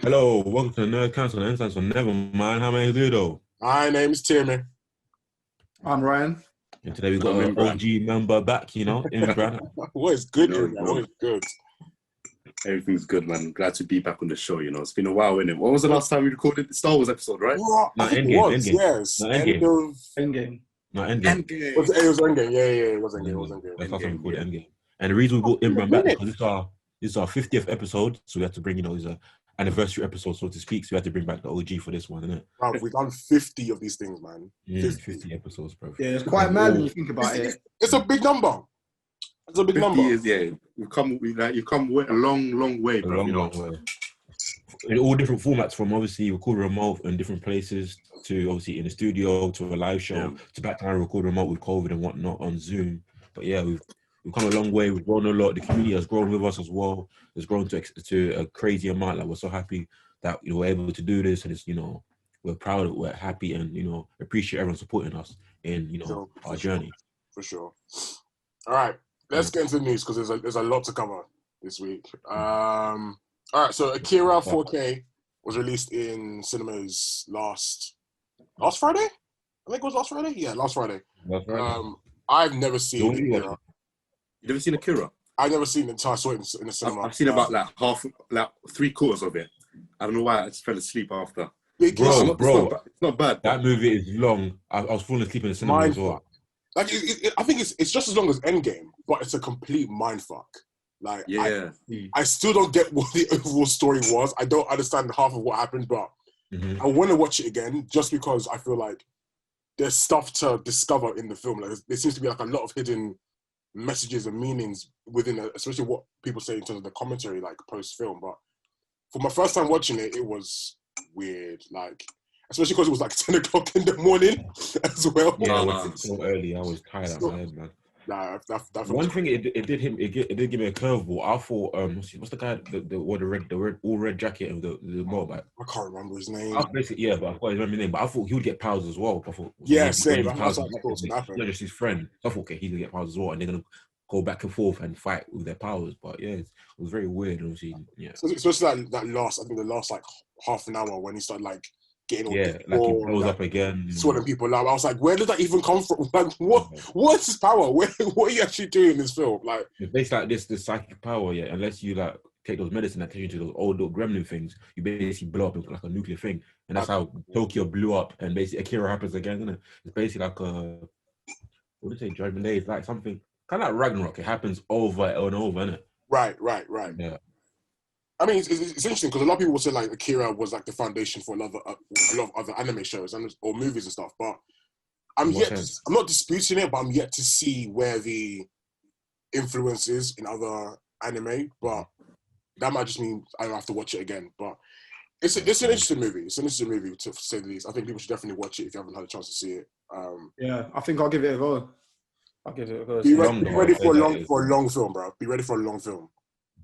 Hello, welcome to the Nerd Council and Insights on Nevermind. How may I do though? My name is Timmy. I'm Ryan. And today we've got I'm an Imbran. OG member back, Imbran. What is good, Imbran? What is good? Everything's good, man. Glad to be back on the show. It's been a while, innit? What was the last time we recorded the Star Wars episode, right? Well, No, I think Endgame, it was, Endgame. yes. No, End Endgame. of... Endgame. No, Endgame. Endgame. It was Endgame. Yeah, it was Endgame. It was Endgame. That's last time we called it Yeah. Endgame. And the reason we got It's Imbran a back minute. because this is our 50th episode, so we had to bring, it's an anniversary episode, so to speak. So we had to bring back the OG for this one, innit? Bro, we've done 50 of these things, man. 50 episodes, bro. Yeah, it's quite mad when you think about it. It's a big number. It's a big 50 number. years, yeah. You've come a long way, A bro. long way. In all different formats, from obviously recording remote in different places to obviously in the studio to a live show to back to record remote with COVID and whatnot on Zoom. But yeah, we've come a long way. We've grown a lot. The community has grown with us as well. It's grown to a crazy amount. Like, we're so happy that we're able to do this, and it's we're proud of it. We're happy and appreciate everyone supporting us in our journey. For sure. All right, let's get into the news because there's a lot to cover this week. All right, so Akira 4K was released in cinemas last Friday. I think it was last Friday. Yeah, last Friday. That's right. I've never seen Akira. You never seen Akira? I've never seen it until I saw it in the cinema. I've seen about three quarters of it. I don't know why I just fell asleep after. Bro, it's not bad. That movie is long. I was falling asleep in the cinema as well. Like, I think it's just as long as Endgame, but it's a complete mindfuck. Like, yeah. I still don't get what the overall story was. I don't understand half of what happened, but I want to watch it again just because I feel like there's stuff to discover in the film. Like, there seems to be like a lot of hidden messages and meanings within it, especially what people say in terms of the commentary, like post-film. But for my first time watching it, it was weird. Like, especially because it was like 10 o'clock in the morning as well. Yeah, it was so early. I was tired out of my head, man. Nah, that one thing it did give me a curveball. I thought what's the guy the all red jacket of the motorbike? I can't remember his name. I basically but I can't remember his name. But I thought he would get powers as well. I thought same. That's what I thought would happen. Not just his friend. So I thought he's gonna get powers as well, and they're gonna go back and forth and fight with their powers. But yeah, it was very weird. Obviously, yeah. So especially that last, I think the last like half an hour when he started like getting all like he blows up again, swelling people out. I was like, where did that even come from? Like, what's his power? What are you actually doing in this film? Like, it's basically like this psychic power, unless you like take those medicine that take you to those old little gremlin things, you basically blow up into like a nuclear thing, and that's how Tokyo blew up, and basically Akira happens again, isn't it? It's basically like what do you say, Dragon Day? It's like something kind of like Ragnarok. It happens over and over, isn't it? Right. Yeah. I mean, it's interesting because a lot of people will say like Akira was like the foundation for a lot of other anime shows or movies and stuff. But I'm not disputing it, but I'm yet to see where the influence is in other anime. But that might just mean I have to watch it again. But it's an interesting movie. It's an interesting movie to say the least. I think people should definitely watch it if you haven't had a chance to see it. Yeah, I think I'll give it a go. Be ready for a long film, bro. Be ready for a long film.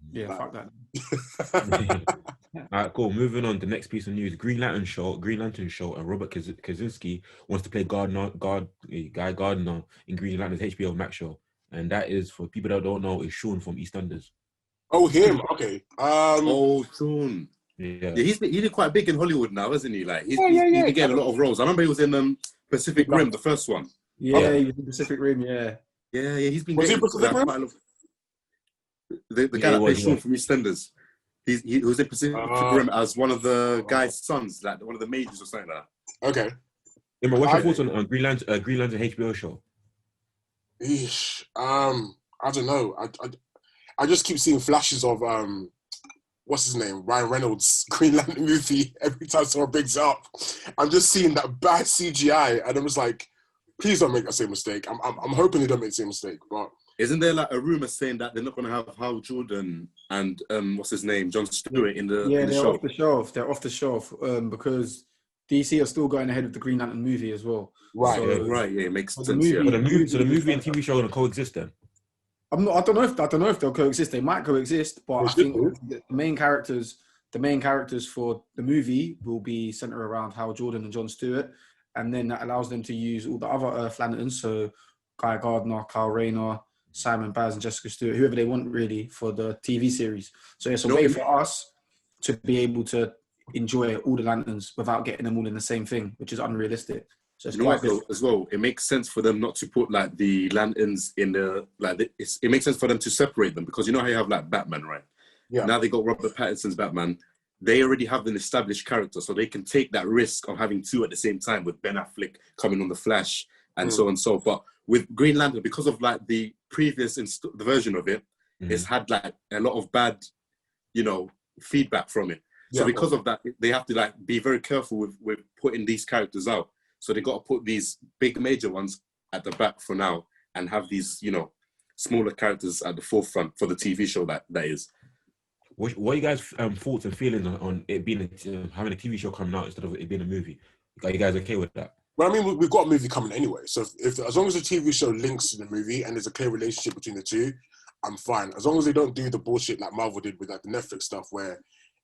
Yeah, fuck that. All right, cool. Moving on. The next piece of news: Green Lantern show, and Robert Kaczynski wants to play Guy Gardner in Green Lantern's HBO Max show, and that is, for people that don't know, is Sean from EastEnders. Oh, him. Okay. Sean. Yeah, he's been quite big in Hollywood now, isn't he? Like, he's been getting a lot of roles. I remember he was in Pacific Rim, the first one. Yeah, he was in Pacific Rim. Yeah. He's been. Was he Pacific Rim? The guy that plays Sean from EastEnders, he was in Pacific Rim as one of the guy's sons, like one of the majors or something like that. Okay. Yeah, but what's your thoughts on Green Lantern HBO show? Eesh. I don't know. I just keep seeing flashes of what's his name, Ryan Reynolds' Green Lantern movie every time someone brings it up. I'm just seeing that bad CGI, and I'm just like, please don't make that same mistake. I'm hoping they don't make the same mistake, but. Isn't there like a rumor saying that they're not going to have Hal Jordan and what's his name, Jon Stewart in the they're show? off the shelf. They're off the shelf because DC are still going ahead with the Green Lantern movie as well. Right, yeah, it makes sense. So the movie and TV show are going to coexist then? I don't know if they'll coexist. They might coexist, but I think the main characters for the movie will be centered around Hal Jordan and Jon Stewart, and then that allows them to use all the other Earth Lanterns, so Guy Gardner, Kyle Rayner, Simon Baz and Jessica Stewart, whoever they want really for the TV series. So it's a way for us to be able to enjoy all the lanterns without getting them all in the same thing, which is unrealistic. So it's quite though, as well, it makes sense for them not to put like the lanterns in the it makes sense for them to separate them, because you know how you have like Batman, right? Yeah. Now they got Robert Pattinson's Batman. They already have an established character, so they can take that risk of having two at the same time, with Ben Affleck coming on the Flash and so on and so. But with Green Lantern, because of like the previous the version of it, it's had like a lot of bad, feedback from it. So because of that, they have to like be very careful with putting these characters out. So they got to put these big major ones at the back for now, and have these, smaller characters at the forefront for the TV show that is. What are you guys' thoughts and feelings on it being having a TV show coming out instead of it being a movie? Are you guys okay with that? Well, I mean, we've got a movie coming anyway. So if as long as the TV show links to the movie and there's a clear relationship between the two, I'm fine. As long as they don't do the bullshit like Marvel did with like the Netflix stuff, where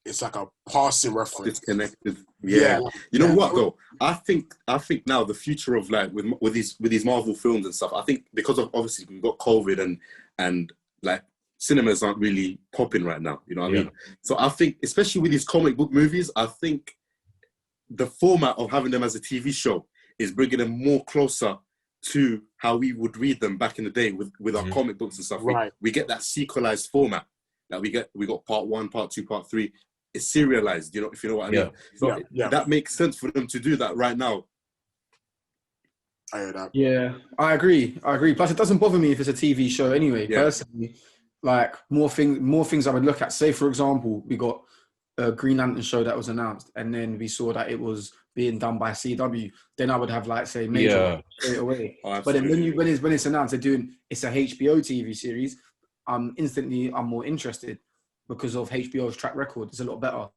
it's like a passing reference. Disconnected. Yeah. You know what though? I think now the future of like with these Marvel films and stuff, I think because of obviously we've got COVID and like cinemas aren't really popping right now. You know what I mean? So I think, especially with these comic book movies, I think the format of having them as a TV show is bringing them more closer to how we would read them back in the day with our comic books and stuff. Right. We get that sequelized format that we got part 1, part 2, part 3. It's serialized, if you know what I mean. So that makes sense for them to do that right now. I hear that. Yeah, I agree. Plus, it doesn't bother me if it's a TV show anyway. Personally, like more things I would look at. Say, for example, we got a Green Lantern show that was announced, and then we saw that it was being done by CW. Then I would have like say major straight away. But then when it's announced it's a HBO TV series, I'm more interested because of HBO's track record. It's a lot better.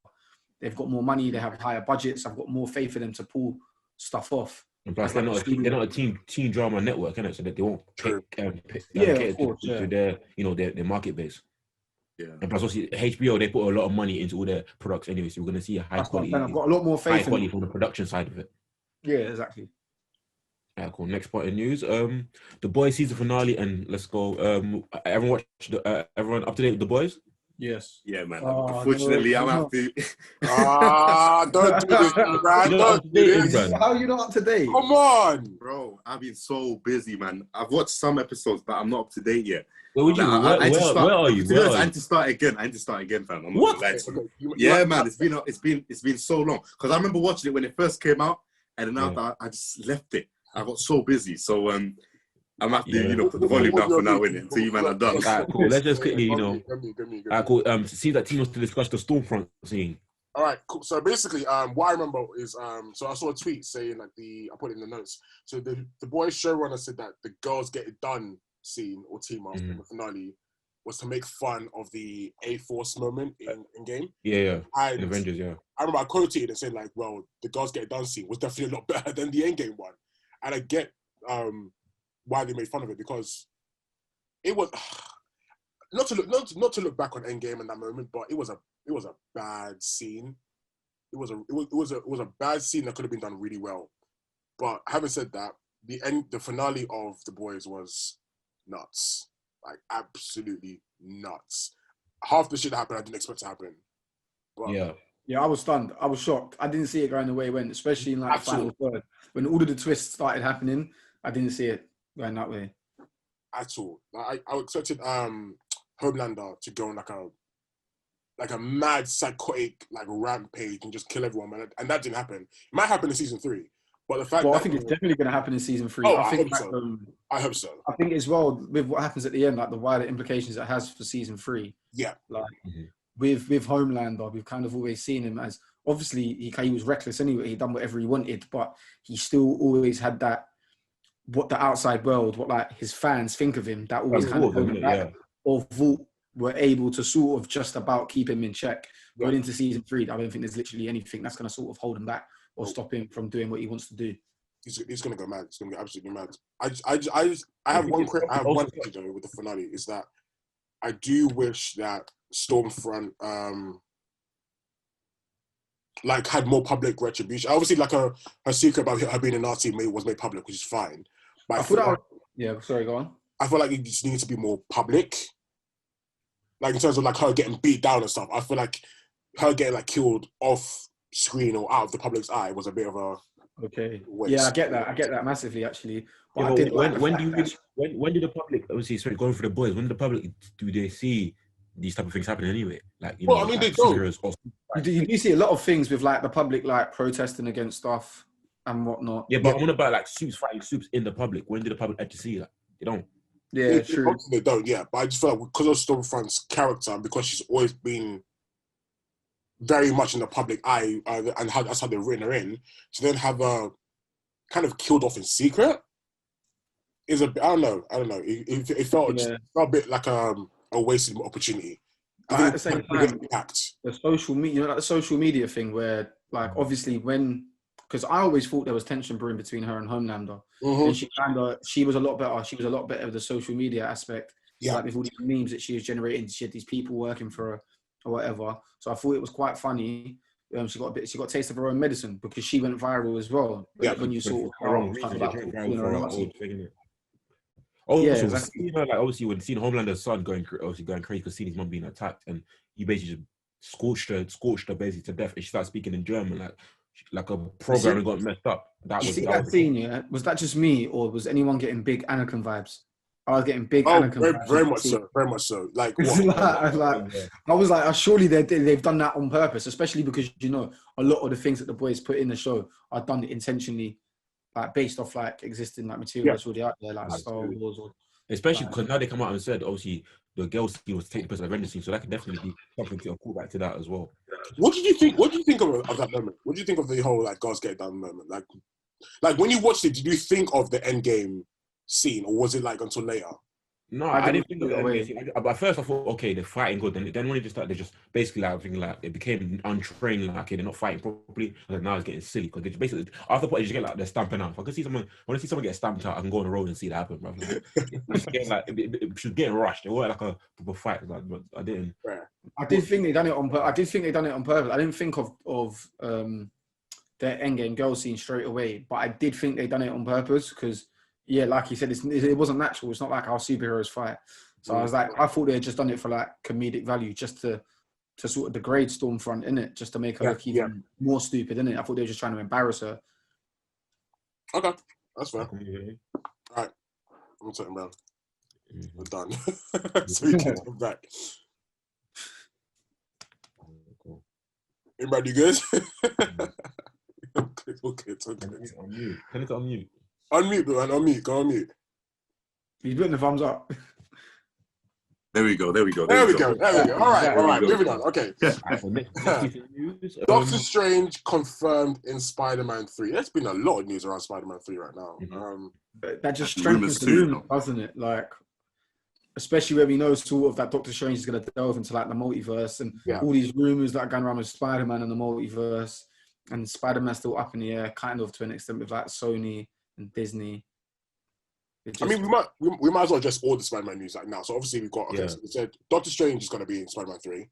They've got more money. They have higher budgets. I've got more faith for them to pull stuff off. And plus, they're not a teen drama network, innit? So that they won't cater to their market base. Yeah. And plus, also HBO, they put a lot of money into all their products anyway, so we're going to see a high quality. I've got a lot more faith from the production side of it. Yeah, exactly. Yeah, cool. Next part of news. The Boys season finale, and let's go. Everyone up to date with The Boys? Yes. Yeah, man. Unfortunately, I'm happy. Don't do this, man. Don't do this. How are you not up to date? Come on, bro. I've been so busy, man. I've watched some episodes, but I'm not up to date yet. Where are you? I need to start again, fam. What? Yeah, man. It's been so long. Because I remember watching it when it first came out, and then after I just left it. I got so busy, so I'm have to put the volume down for now, innit? Until you man are done. Alright, cool. Let's just quickly, Alright, cool. See that team wants to discuss the Stormfront scene. Alright, cool. So basically, what I remember is so I saw a tweet saying like I put it in the notes. So the Boys showrunner said that the girls get it done scene or team up in the finale was to make fun of the A-Force moment in game. Yeah. In Avengers, yeah. I remember I quoted and said like, well, the girls get it done scene was definitely a lot better than the Endgame one. And I get why they made fun of it, because it was not to look back on Endgame in that moment, but it was a bad scene. It was a bad scene that could have been done really well. But having said that, the finale of The Boys was nuts, like absolutely nuts. Half the shit that happened I didn't expect to happen. But yeah, I was stunned. I was shocked. I didn't see it going the way it went, especially in like the final third. When all of the twists started happening, I didn't see it going that way. At all. Like, I expected Homelander to go on like a mad psychotic like rampage and just kill everyone, man. And that didn't happen. It might happen in season 3. But the fact I think it's definitely going to happen in season 3. I hope so. I hope so. I think as well, with what happens at the end, like the wider implications it has for season 3. Yeah. Like with Homelander, we've kind of always seen him as, obviously he was reckless anyway. He done whatever he wanted, but he still always had that, what the outside world, what like his fans think of him, that always kind of held him back. Or Vault were able to sort of just about keep him in check. Going into season 3, I don't think there's literally anything that's going to sort of hold him back or stop him from doing what he wants to do. He's going to go mad. He's going to go absolutely mad. I have one issue though with the finale, is that I do wish that Stormfront like had more public retribution. Obviously, like her secret about her being a Nazi was made public, which is fine. But sorry, go on. I feel like it just needs to be more public. Like in terms of like her getting beat down and stuff. I feel like her getting like killed off screen or out of the public's eye was a bit of a waste. Yeah, I get that massively actually. But Yeah, I did when do the public, obviously, sorry, going for the boys, when do the public do they see these type of things happening anyway? Like, you know, I mean, like they don't. superheroes or you do see a lot of things with like the public like protesting against stuff and whatnot. Yeah, but I'm on about like Supes fighting Supes in the public. When did the public actually see that? They don't. Yeah, true. They don't, yeah. But I just feel like because of Stormfront's character and because she's always been very much in the public eye and that's how they've written her in, to then have her kind of killed off in secret is a bit, I don't know. It felt a bit like a wasted opportunity. But at the same time, the social media, like the social media thing where like obviously because I always thought there was tension brewing between her and Homelander. And she was a lot better. She was a lot better with the social media aspect. Yeah. Like with all these memes that she was generating, she had these people working for her or whatever. So I thought it was quite funny. She got a taste of her own medicine because she went viral as well. Yeah. When you saw exactly. Like obviously when seeing Homelander's son going crazy because seeing his mum being attacked and you basically just scorched her basically to death and she started speaking in German like a program got messed up. That scene, yeah? Was that just me or was anyone getting big Anakin vibes? I was getting big Anakin vibes. Very much so. Like, I was like, surely they've done that on purpose, especially because, you know, a lot of the things that the boys put in the show are done intentionally, like based off like existing like materials already out there, like Star Wars or... Especially because now they come out and said, obviously, the girl scene was taking place of Avengers scene, so that could definitely be something to call back to that as well. What did you think? What did you think of that moment? What did you think of the whole like girls get down moment? Like when you watched it, did you think of the end game scene, or was it like until later? No, I didn't think of it. But at first I thought, okay, they're fighting good. Then when it just started, they just basically like thinking like it became untrained. Like okay, they're not fighting properly. And now it's getting silly because they just basically after point, you just get like they're stamping out. If I can see someone, when I see someone get stamped out, I can go on the road and see that happen, bro. She was getting rushed. It wasn't like a proper fight. Like, but I didn't. I did think they done it on purpose. I didn't think of their endgame girl scene straight away, but I did think they done it on purpose because. Yeah, like you said, it wasn't natural. It's not like our superheroes fight. So I was like, I thought they had just done it for like comedic value, just to sort of degrade Stormfront, innit? Just to make her look even more stupid, innit? I thought they were just trying to embarrass her. Okay, that's fair. All right, I'm talking about. We're done. So we can come back. Imbran, you good? Okay. Can it unmute? Unmute, man. Unmute. Go on mute. He's putting the thumbs up. There we go. There we go. All right. Moving on. Okay. Doctor Strange confirmed in Spider-Man 3. There's been a lot of news around Spider-Man 3 right now. That just strengthens the rumor, doesn't it? Like, especially where we know sort of that Doctor Strange is going to delve into like the multiverse and all these rumors that are going around with Spider-Man and the multiverse, and Spider-Man's still up in the air, kind of to an extent with like Sony and Disney. I mean, we might as well address all the Spider-Man news like now. So obviously we've got so we said Doctor Strange is going to be in Spider-Man 3.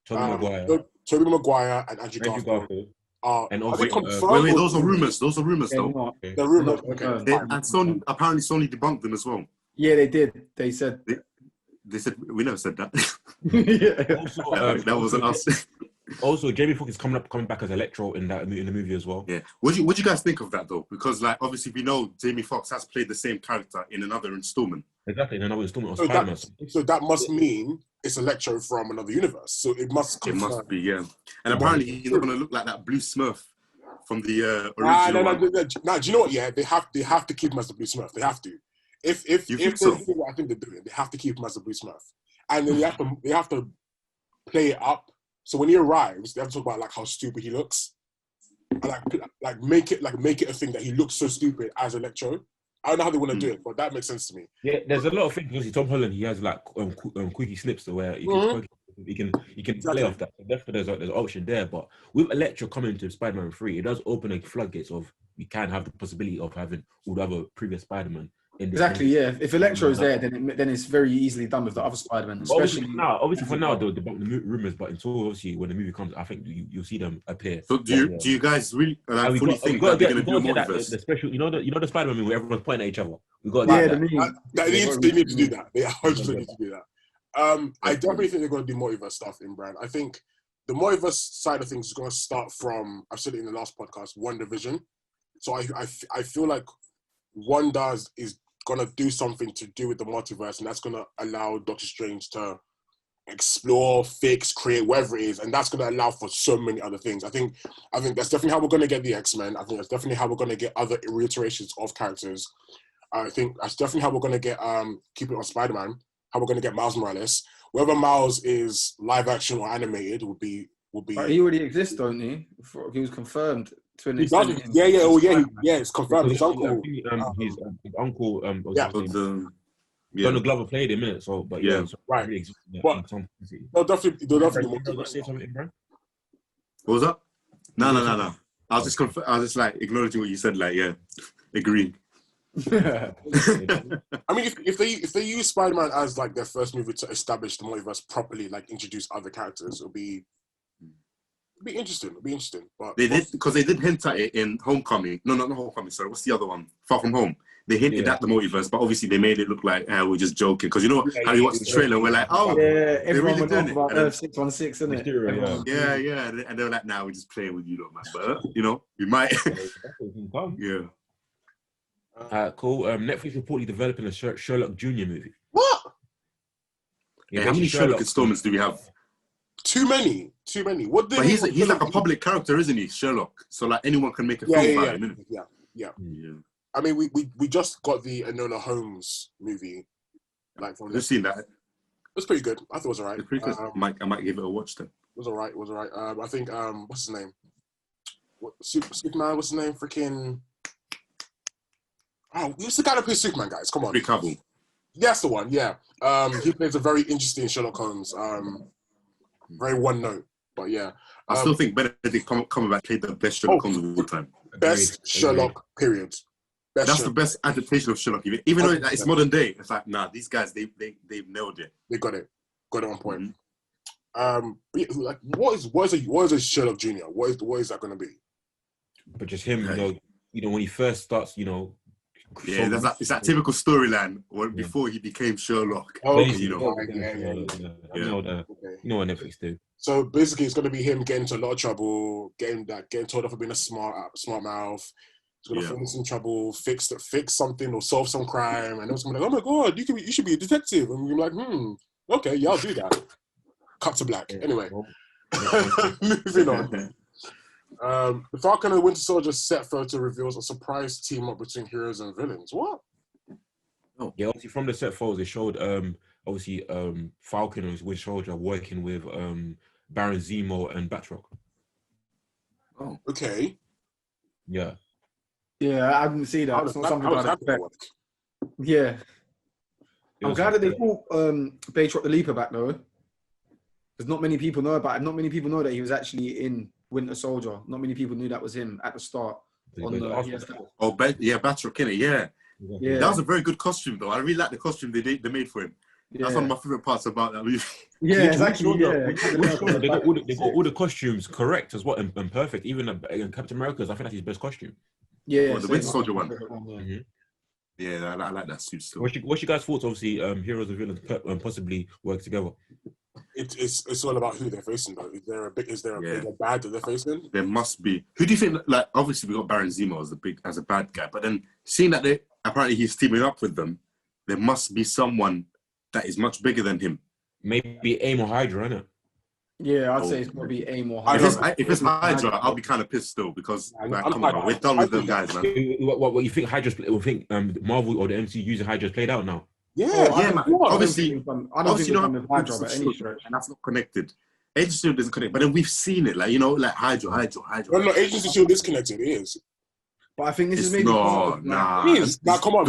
Tobey Maguire and Andrew Garfield. And also, wait, those are rumors. Those are rumors, though. They're rumors. Okay. And Sony apparently debunked them as well. Yeah, they did. They said they said we never said that. Also, that wasn't us. Also, Jamie Foxx is coming back as Electro in the movie as well. Yeah. What do you guys think of that though? Because like obviously we know Jamie Foxx has played the same character in another installment. Exactly, in another installment of Spider-Man. So that must mean it's Electro from another universe. So it must be, yeah. And apparently he's not going to look like that Blue Smurf from the original. No. Do you know what? Yeah, they have to keep him as the Blue Smurf. They have to. If they do what I think they're doing, they have to keep him as the Blue Smurf, and then they have to play it up. So when he arrives, they have to talk about like how stupid he looks, and like make it a thing that he looks so stupid as Electro. I don't know how they want to do it, but that makes sense to me. Yeah, there's a lot of things. Obviously, Tom Holland, he has like quickie slips to where he can play off that. So definitely, there's an option there. But with Electro coming to Spider-Man 3, it does open a floodgates of we can have the possibility of having all the other previous Spider-Man. Exactly, yeah. If Electro's there, then it's very easily done with the other Spider-Man. Especially obviously for now, the rumors, but until obviously when the movie comes, I think you'll see them appear. So do you guys really fully think that they're going to do a multiverse? The special, you know the Spider-Man movie where everyone's pointing at each other. We got they need to do that. They 100% need to do that. I definitely think they're going to do multiverse stuff in Imbran. I think the multiverse side of things is going to start from, I've said it in the last podcast, WandaVision. So I feel like Wanda is going to do something to do with the multiverse, and that's going to allow Doctor Strange to explore, fix, create, whatever it is, and that's going to allow for so many other things. I think that's definitely how we're going to get the X-Men. I think that's definitely how we're going to get other reiterations of characters. I think that's definitely how we're going to get, keep it on Spider-Man, how we're going to get Miles Morales. Whether Miles is live action or animated will be. But he already exists, don't he? He was confirmed to an He does. extent. Yeah, it's confirmed. His uncle. His uncle. Yeah. Donald Glover played him in it, so but yeah, right. Really exists, But they'll definitely. Say something, Imbran? What was that? No. I was just like acknowledging what you said. Like, yeah, agree. I mean, if they use Spider-Man as like their first movie to establish the multiverse properly, like introduce other characters, it'll be interesting. It'll be interesting. But they did hint at it in Homecoming. No, not Homecoming. Sorry, what's the other one? Far From Home. They hinted at the multiverse, but obviously they made it look like we're just joking. Because you know how you watch the trailer, we're like, oh, everyone really doing it. About Earth 616, isn't it? Yeah, and they're like, now we're just playing with you, man. But you know, we might. Yeah. Cool. Netflix reportedly developing a Sherlock Jr. movie. What? Yeah, how many Sherlock installments do we have? Too many. What? But he's like a public character, isn't he, Sherlock? So like anyone can make a film about him. Yeah. I mean, we just got the Enola Holmes movie. Like, from I've seen that. It was pretty good. I thought it was alright. It's pretty good. I might give it a watch then. It was alright. I think what's his name? Superman. What's his name? Freaking. Oh, who's the guy that plays Superman, guys? Come on. Henry Cavill. That's the one. Yeah. He plays a very interesting Sherlock Holmes. Very one note, but yeah. I still think Benedict Cumberbatch played the best Sherlock Holmes of all time. Best Sherlock. Period. That's the best adaptation of Sherlock. Even though it's modern day, it's like, nah, these guys, they've nailed it. They got it on point. Like, what is a Sherlock Jr.? What is that going to be? But just him, you know, when he first starts, you know. Yeah, it's that typical storyline before he became Sherlock. Oh, okay. You know what Netflix do. So basically, it's going to be him getting into a lot of trouble, getting told off for being a smart mouth. He's going to fall into some trouble, fix something or solve some crime, and it's going to be like, oh my god, you should be a detective, and you're like, okay, yeah, I'll do that. Cut to black. Anyway, moving on. The Falcon and the Winter Soldier set photo reveals a surprise team up between heroes and villains. What? Oh. Yeah, obviously from the set photos, they showed Falcon and his Winter Soldier working with Baron Zemo and Batroc. Oh, okay. Yeah. Yeah, I didn't see that. It's not something I'd expect. Yeah. I'm glad that they brought Batroc the Leaper back though. Because not many people know about it. Not many people know that he was actually in Winter Soldier. Not many people knew that was him at the start. Batroc, innit? Yeah. That was a very good costume, though. I really like the costume they made for him. Yeah. That's one of my favorite parts about that movie. Yeah, exactly. They got all the costumes correct as well and perfect. Even Captain America's, I think that's his best costume. Yeah, the Winter Soldier one. Yeah, I like that suit still. What's your guys' thoughts? Obviously, heroes and villains possibly work together. It's all about who they're facing, though. Is there a bigger bad that they're facing? There must be. Who do you think? Like, obviously, we got Baron Zemo as a bad guy, but then seeing that apparently he's teaming up with them, there must be someone that is much bigger than him. Maybe AIM or Hydra, innit? Yeah, I'd say it's probably AIM or Hydra. If it's Hydra, I'll be kind of pissed still because come on, we're done with them guys, man. What you think Hydra's? We think Marvel or the MCU using Hydra's played out now? Yeah, man. Obviously, I don't think you know Hydra by any stretch, and that's not connected. Agents of Shield isn't connected, but then we've seen it, like Hydra. No, Agents of Shield is connected. It is. But I think this is maybe it is. Now, come on,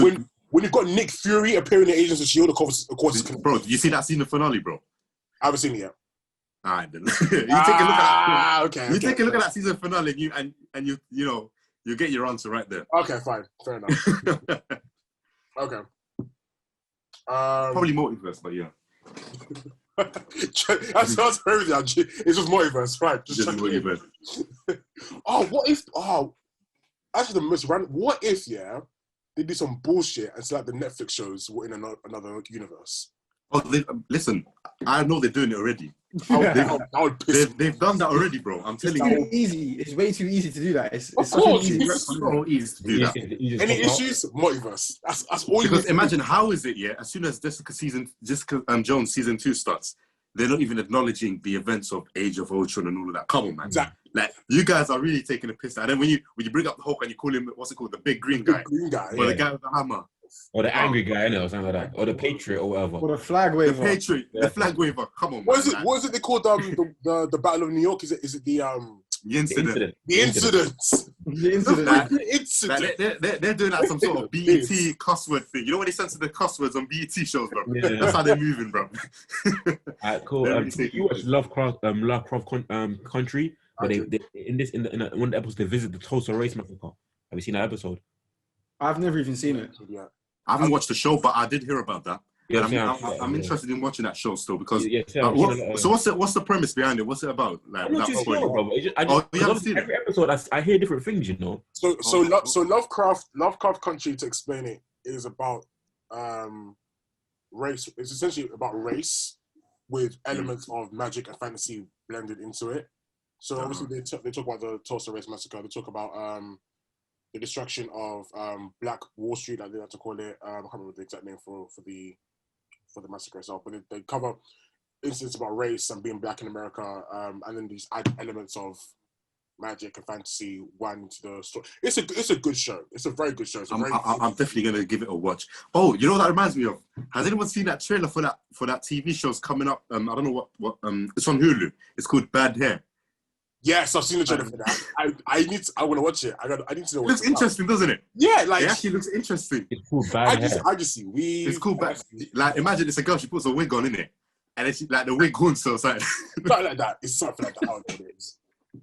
when you've got Nick Fury appearing in Agents of Shield, of course, it's connected. Bro, did you see that scene in the finale, bro? I haven't seen it yet. All right, then. You take a look at okay. Take a look at that season finale, and you get your answer right there. Okay, fine, fair enough. Okay. Probably multiverse, but yeah. That sounds crazy. It's just multiverse, right? Just multiverse. Actually, the most random. What if they do some bullshit and it's like the Netflix shows were in another universe? Oh, listen, I know they're doing it already. That would piss me. They've done that already, bro. I'm telling It's you. too easy. It's way too easy to do that. It's Of such an course, easy it's retcon. So easy to do that. Any issues? Multiverse. That's all you Because need to imagine how is it, yeah? As soon as Jessica Jones season 2 starts, they're not even acknowledging the events of Age of Ultron and all of that. Come on, man. Exactly. Like you guys are really taking a piss. And then when you bring up the Hulk and you call him what's it called, the big green guy, Green guy. or the guy with the hammer, or the angry guy, or something like that, or the Patriot, or whatever. Or the flag waver. the Patriot, the flag waver. Come on, What is man. it? What is it they called the Battle of New York? Is it the incident? The incidents. The incident. Like, The incident. they're doing like some sort of BET cuss word thing. You know when they censor the cuss words on BET shows, bro? Yeah. That's how they're moving, bro. Alright, cool. You watch Lovecraft Country, but they in one of the episodes they visit the Tulsa Race Massacre. Have you seen that episode? I've never even seen it. Yeah. I haven't watched the show, but I did hear about that. Yeah, I'm interested in watching that show still because. So what's the premise behind it? What's it about? Like, I'm not too sure, bro. Every episode, I hear different things, you know. So Lovecraft Country, to explain it, is about race. It's essentially about race with elements of magic and fantasy blended into it. So obviously they talk about the Tulsa Race Massacre. They talk about the destruction of Black Wall Street, like they like to call it. I can't remember the exact name for the massacre itself, but they cover incidents about race and being black in America, and then these add elements of magic and fantasy wound into the story. It's a good show. It's a very good show. I'm definitely gonna give it a watch. Oh, you know what that reminds me of? Has anyone seen that trailer for that TV show's coming up? I don't know what it's on Hulu. It's called Bad Hair. Yes, I've seen the trailer for that. I want to watch it. I need to know. It looks interesting, doesn't it? Yeah, like it actually looks interesting. It's called Bad Hair. I just see weave. It's cool, but like imagine it's a girl. She puts a wig on, innit? And it's like the wig goes so side. Something like that. It's something like that. I don't know what it is.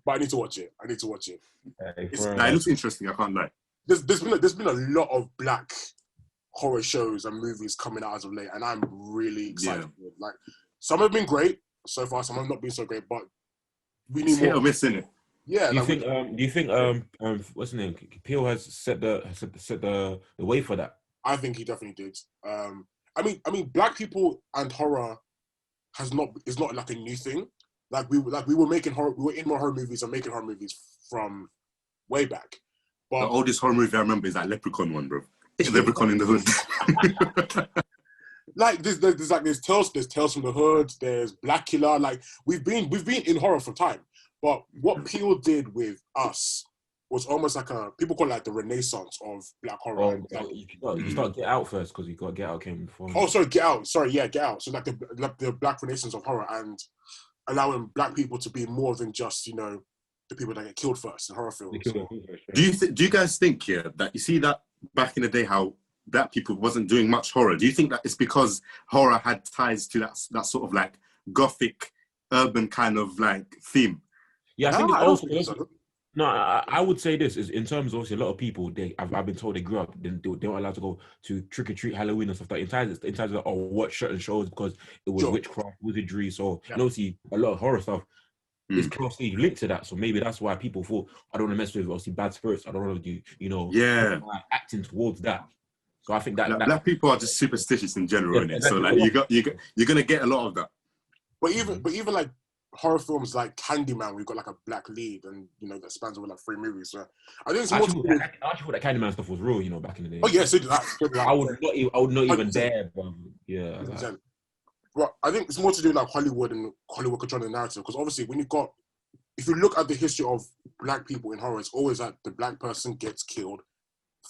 But I need to watch it. It looks interesting. I can't lie. There's been a lot of black horror shows and movies coming out as of late, and I'm really excited. Yeah. Like some have been great so far, some have not been so great, but we need it's more. hit or miss, innit? Yeah. Do you think what's his name? Peel has set the way for that? I think he definitely did. I mean, black people and horror is not like a new thing. We were in more horror movies and making horror movies from way back. But the oldest horror movie I remember is that Leprechaun one, bro. It's Leprechaun in the Hood. Like there's Tales from the Hood, there's Blackula. Like we've been in horror for time. But what Peel did with us was almost like people call it like the renaissance of black horror. You start Get Out first because you got Get Out came before. Oh, sorry, Get Out. Sorry, yeah, Get Out. So like the black renaissance of horror and allowing black people to be more than just the people that get killed first in horror films. Do you guys think that you see that back in the day how black people wasn't doing much horror? Do you think that it's because horror had ties to that sort of like gothic urban kind of like theme? Yeah, I think it's also. No, I would say this is in terms of obviously a lot of people. I've been told they grew up, they weren't allowed to go to trick or treat Halloween and stuff like that. In terms of watch certain shows because it was witchcraft, wizardry. So and obviously a lot of horror stuff is closely linked to that. So maybe that's why people thought I don't want to mess with obviously bad spirits. I don't want to do acting towards that. So I think that black people are just superstitious in general, innit? So like you're gonna get a lot of that. But even like horror films like Candyman, we've got like a black lead, and that spans over like 3 movies. So I think it's more. I actually thought that Candyman stuff was real, back in the day. Oh yeah, so that. I would not even dare, bro. Yeah. Well, I think it's more to do with like Hollywood and Hollywood controlling the narrative, because obviously if you look at the history of black people in horror, it's always that the black person gets killed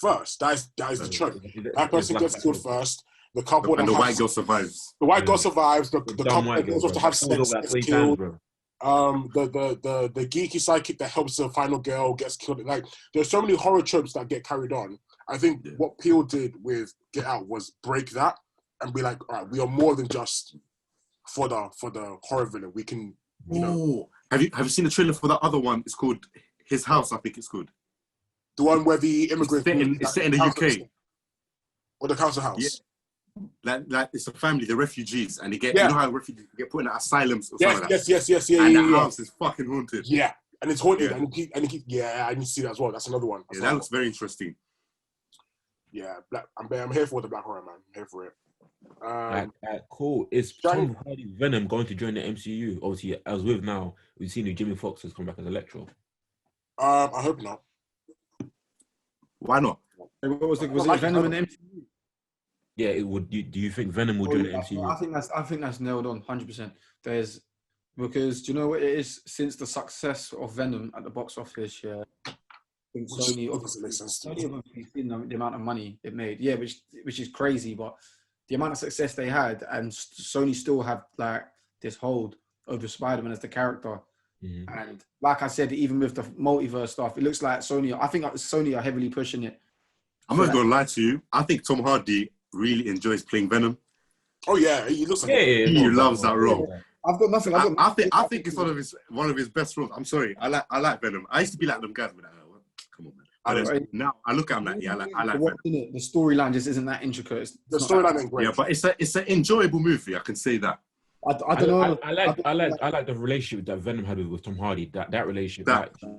first. That is the trope. Black person gets killed first. The couple and the white girl survives. The white girl survives. The couple that goes off to have sex gets killed. The geeky sidekick that helps the final girl gets killed. Like there's so many horror tropes that get carried on. I think what Peel did with Get Out was break that and be like, all right, we are more than just for the horror villain. We can, Have you seen the trailer for that other one? It's called His House, I think it's called. The one where the immigrant it's set in the UK. Or the council house. Yeah. Like it's a family, the refugees, and they get you know how refugees get put in asylums or something like that. Yes, and the house is fucking haunted. Yeah, and it's haunted, and he I need to see that as well. That's another one. That looks very interesting. Yeah, I'm here for the black horror, man. I'm here for it. Cool. Is Shang- Tom Hardy Venom going to join the MCU? Obviously, as with now, we've seen who Jimmy Fox has come back as Electro. I hope not. Why not? Was it Venom and MCU? Yeah, it would. Do you think Venom will join the MCU? I think that's nailed on 100%. Because do you know what it is? Since the success of Venom at the box office, yeah, I think Sony obviously seen the amount of money it made. Yeah, which is crazy, but the amount of success they had, and Sony still have like this hold over Spider-Man as the character. Mm-hmm. And like I said, even with the multiverse stuff, it looks like Sony. I think Sony are heavily pushing it. I'm not going to lie to you. I think Tom Hardy really enjoys playing Venom. Oh yeah, he looks like he loves that role. I've got nothing. I think it's one of his best roles. I'm sorry, I like Venom. I used to be like them guys, but come on, man. But now I look at him like, yeah, I like Venom. The storyline just isn't that intricate. The storyline ain't great. Yeah, but it's an enjoyable movie. I can say that. I don't know. I like the relationship that Venom had with Tom Hardy. That relationship.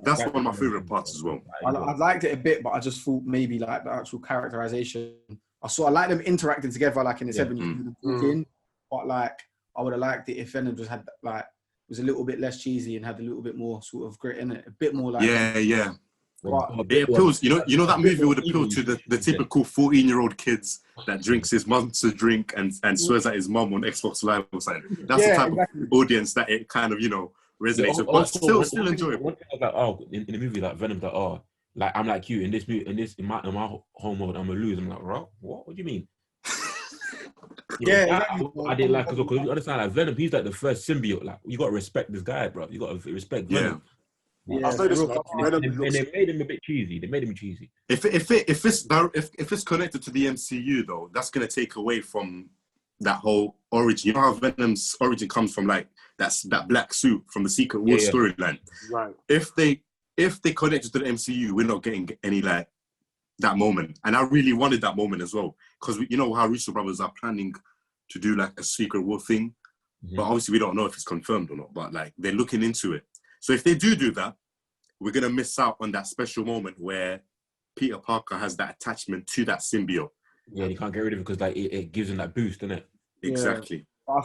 That's one of my favorite parts as well. I liked it a bit, but I just thought maybe like the actual characterization. I like them interacting together, like in the 70s, but like I would have liked it if Venom just had like was a little bit less cheesy and had a little bit more sort of grit in it, a bit more like yeah. But it appeals. You know that movie would appeal to the typical 14-year-old kids that drinks his monster drink and swears at his mum on Xbox Live or something. That's the type of audience that it kind of resonates with, but still enjoyable. One thing about in the movie like Venom's like I'm like you in my home world I'm gonna lose. I'm like, bro, what do you mean? I didn't like because you understand like Venom. He's like the first symbiote. Like you got to respect this guy, bro. You got to respect Venom. Yeah. I'll say this, and they made him a bit cheesy. If it's connected to the MCU though, that's gonna take away from that whole origin. You know how Venom's origin comes from like that black suit from the Secret War storyline. Right. If they connect it to the MCU, we're not getting any like that moment. And I really wanted that moment as well. Because you know how Russo Brothers are planning to do like a Secret War thing. Mm-hmm. But obviously we don't know if it's confirmed or not. But like they're looking into it. So if they do that, we're going to miss out on that special moment where Peter Parker has that attachment to that symbiote. Yeah, you can't get rid of it because like it gives him that boost, doesn't it? Exactly. I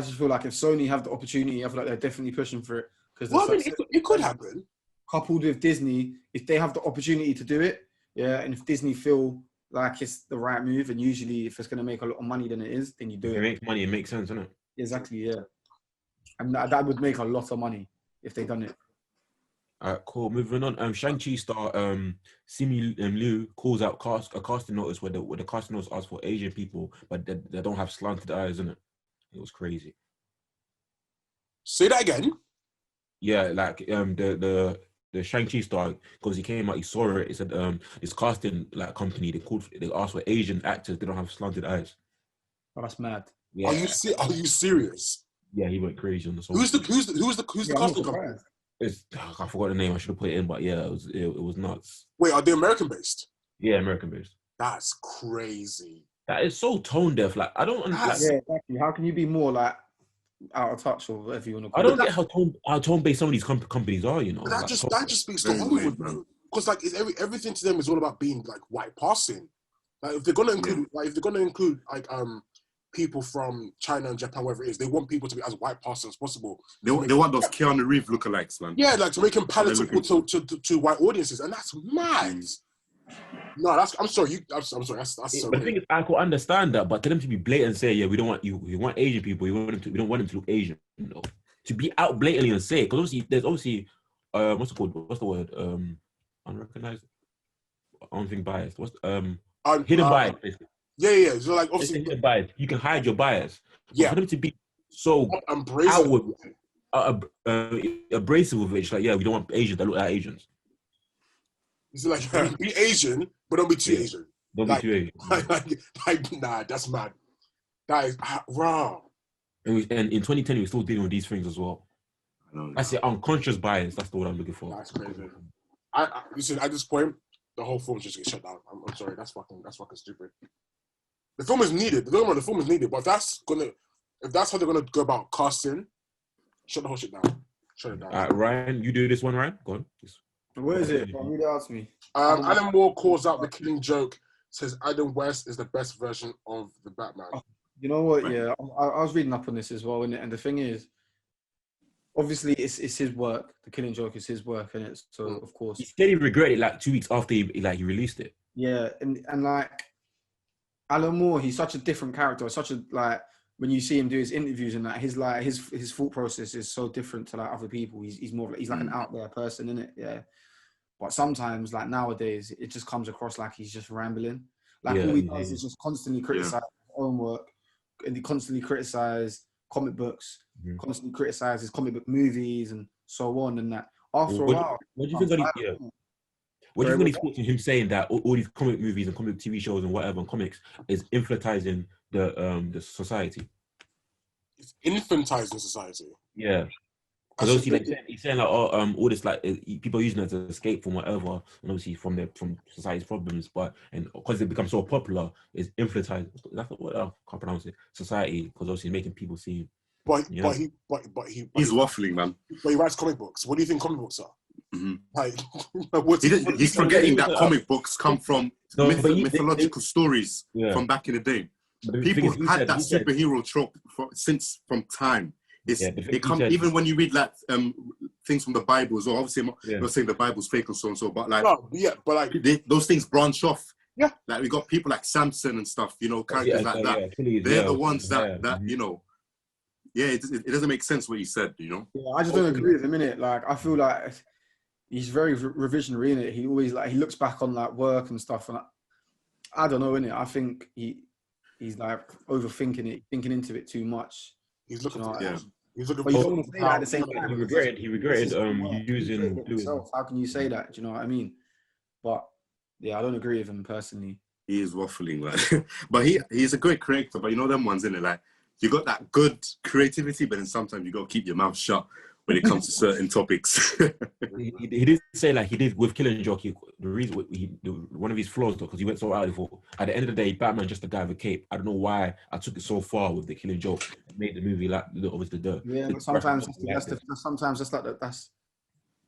just feel like if Sony have the opportunity, I feel like they're definitely pushing for it. Because it could happen. Coupled with Disney, if they have the opportunity to do it, and if Disney feel like it's the right move, and usually if it's going to make a lot of money than it is, then you do it. If it makes money, it makes sense, doesn't it? Exactly, yeah. And that would make a lot of money if they done it. Cool. Moving on. Shang-Chi star Simu Liu calls out a casting notice where the casting notice asks for Asian people, but they don't have slanted eyes, isn't it? It was crazy. Say that again. Yeah, like the Shang-Chi star, because he came out, he saw it. He said this casting like company they asked for Asian actors. They don't have slanted eyes. Oh, that's mad. Yeah. Are you serious? Yeah, he went crazy on the song. Who's the casting company? I forgot the name. I should have put it in, but yeah, it was nuts. Wait, are they American based? Yeah, American based. That's crazy. That is so tone deaf. Like I don't understand. Yeah, exactly. How can you be more like out of touch or whatever you want to call it? I don't get how tone based some of these companies are. You know, that just speaks to Hollywood, bro. Because like everything to them is all about being like white passing. Like if they're gonna include people from China and Japan, wherever it is, they want people to be as white passing as possible. They want those Keanu Reeves lookalikes, man. Yeah, like to make them palatable to white audiences, and that's mad. No, I'm sorry. That's so. But the thing is, I could understand that, but to them to be blatant and say, yeah, we don't want you. We want Asian people. We don't want them to look Asian. You know, to be out blatantly and say it, because there's what's it called? What's the word? Unrecognized. I don't think biased. What's hidden bias? Basically. Yeah. So like obviously hidden bias. You can hide your bias. Yeah. For them to be so outward, abrasive with it, it's like, yeah, we don't want Asians that look like Asians. It's like be Asian, but don't be too Asian. Don't be too Asian. Nah, that's mad. That is raw. And in 2010, we're still dealing with these things as well. I say unconscious bias. That's the word I'm looking for. That's crazy. Listen, at this point, the whole film just gets shut down. I'm sorry. That's fucking stupid. The film is needed. The film is needed. But if that's how they're gonna go about casting, shut the whole shit down. Shut it down. Ryan, you do this one, Ryan. Go on. Where is it? Read it out to me. Alan Moore calls out the Killing Joke. Says Adam West is the best version of the Batman. You know what? Yeah, I was reading up on this as well, and the thing is, obviously, it's his work. The Killing Joke is his work, and it's so of course. He said he regretted it like 2 weeks after he released it. Yeah, and like Alan Moore, he's such a different character. Such a like when you see him do his interviews and that, his thought process is so different to like other people. He's more he's like an out there person, isn't it? Yeah. But sometimes, like nowadays, it just comes across like he's just rambling. Like all he does is just constantly criticize his own work, and he constantly criticize comic books, constantly criticize his comic book movies and so on. And that after a while, what do you think? What do you think when he spoke to him saying that all these comic movies and comic TV shows and whatever and comics is infantizing the society? It's infantizing society. Yeah. Because obviously, he's saying like, all this like people are using it to escape from whatever, and obviously from society's problems. But and because it becomes so popular, it's infantizing. That's what I can't pronounce it. Society, because obviously making people see. But he's waffling, man. But he writes comic books. What do you think comic books are? Mm-hmm. Like, he's forgetting that comic books come from mythological stories from back in the day. People had that superhero trope from time. Even when you read like things from the Bible as well. Obviously, I'm not saying the Bible's fake and so and so, but like, those things branch off. Yeah, like we got people like Samson and stuff. You know, characters like that. They're the ones that you know. Yeah, it doesn't make sense what you said. You know. Yeah, I just don't agree with him, innit? Like, I feel like he's very revisionary, innit? He always he looks back on like work and stuff, and I don't know, innit? I think he's like overthinking it, thinking into it too much. He's looking for He's looking but you don't want to say that at the same time. He regretted using himself. How can you say that? Do you know what I mean? But yeah, I don't agree with him personally. He is waffling, like, but he's a great creator. But you know them ones, innit? Like, you got that good creativity, but then sometimes you got to keep your mouth shut when it comes to certain topics. he did say like he did with Killing Joke. The reason one of his flaws, because he went so out for. At the end of the day, Batman just a guy with a cape. I don't know why I took it so far with the Killing Joke. It made the movie like obviously but sometimes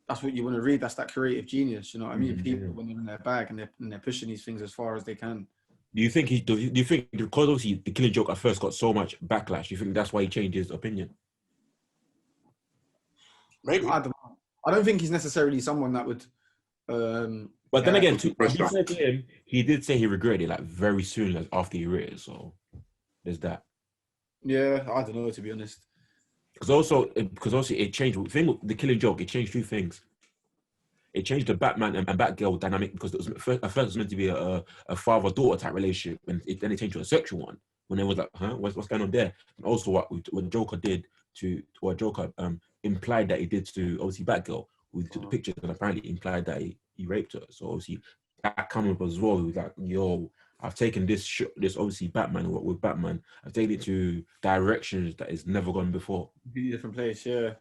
that's what you want to read. That's that creative genius. You know what I mean? People when they're in their bag and they're pushing these things as far as they can. Do you think because obviously the Killing Joke at first got so much backlash? Do you think that's why he changed his opinion? Maybe. I don't think he's necessarily someone that would. But then again, he did say he regretted it like very soon after he read it. So there's that. Yeah, I don't know, to be honest. Because also it changed. The thing with the Killing Joke, it changed two things. It changed the Batman and Batgirl dynamic because at first it was meant to be a father-daughter type relationship, and then it changed to a sexual one. When it was like, what's going on there? And also what Joker did Joker implied that he did to obviously Batgirl. We took the pictures and apparently implied that he raped her. So obviously that came up as well. He was like, yo, I've taken this obviously Batman with Batman. I've taken it to directions that it's never gone before. Different place, yeah.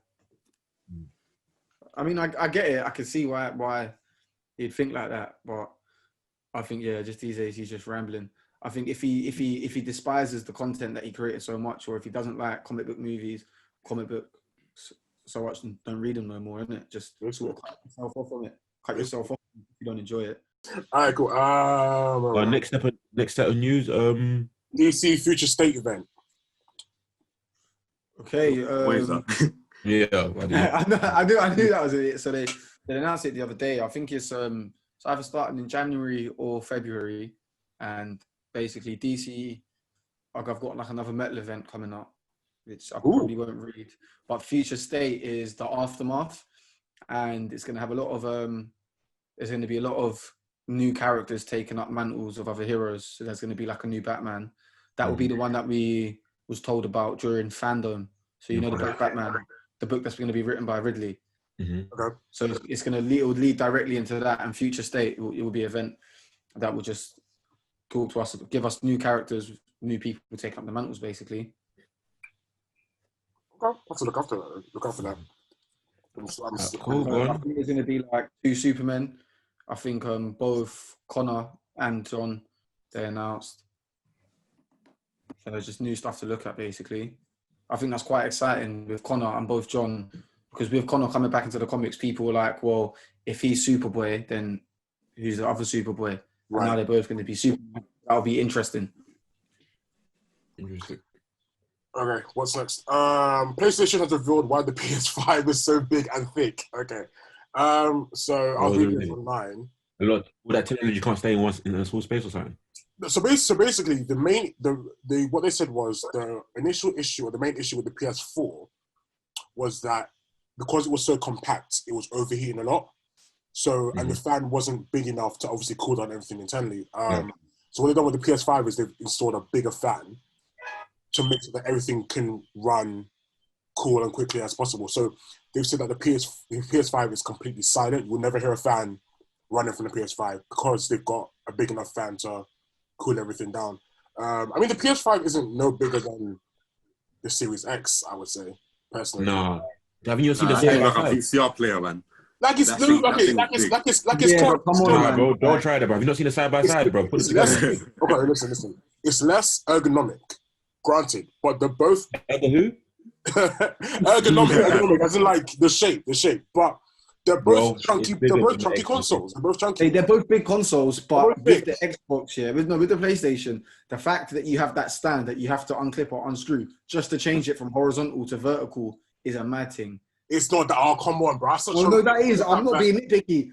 I mean, I get it. I can see why he'd think like that, but I think just these days he's just rambling. I think if he despises the content that he created so much, or if he doesn't like comic book movies, comic books so much, don't read them no more, innit? Just sort of cut yourself off from it. Cut yourself off if you don't enjoy it. All right, cool. Next set of news. DC Future State event. Okay. What is that? Yeah, I knew that was it. So they announced it the other day. I think it's either starting in January or February, and basically DC, I've got like another metal event coming up, which I probably won't read. But Future State is the aftermath, and it's going to have a lot of there's going to be a lot of new characters taking up mantles of other heroes. So there's going to be like a new Batman. That will be the one that we was told about during fandom. So the Black Batman, the book that's going to be written by Ridley. Okay. So it's going to lead directly into that, and Future State it will be an event that will just talk to us, give us new characters, new people taking up the mantles, basically. Okay, I'll have to look after that. Cool, I think there's going to be like 2 Supermen. I think both Connor and John, they announced. So there's just new stuff to look at, basically. I think that's quite exciting with Connor and both John, because with Connor coming back into the comics, people were like, well, if he's Superboy, then who's the other Superboy? Right. And now they're both going to be Superman. That'll be interesting. Okay, what's next? PlayStation has revealed why the PS5 is so big and thick. Okay. So I'll read this online. A lot. With that technology, you can't stay in a small space or something. So basically, the what they said was the initial issue or the main issue with the PS4 was that because it was so compact, it was overheating a lot. So and the fan wasn't big enough to obviously cool down everything internally. So what they've done with the PS5 is they've installed a bigger fan to make sure that everything can run cool and quickly as possible. So they've said that the PS5 is completely silent. You'll never hear a fan running from the PS5 because they've got a big enough fan to cool everything down. I mean, the PS5 isn't no bigger than the Series X, I would say, personally. No. Haven't you seen the same like a VCR player, man? Like it's come on, man. Bro. Don't try that, bro. Have you not seen the side by side, bro? Put it together. Okay, listen. It's less ergonomic, granted, but they're both who? ergonomic, as in like the shape. But they're both chunky. They're both chunky consoles. They're both chunky. They're both big consoles, but with the Xbox, with the PlayStation, the fact that you have that stand that you have to unclip or unscrew just to change it from horizontal to vertical is a mad thing. It's not that. Oh, come on, bro. No, that is. I'm not being nitpicky.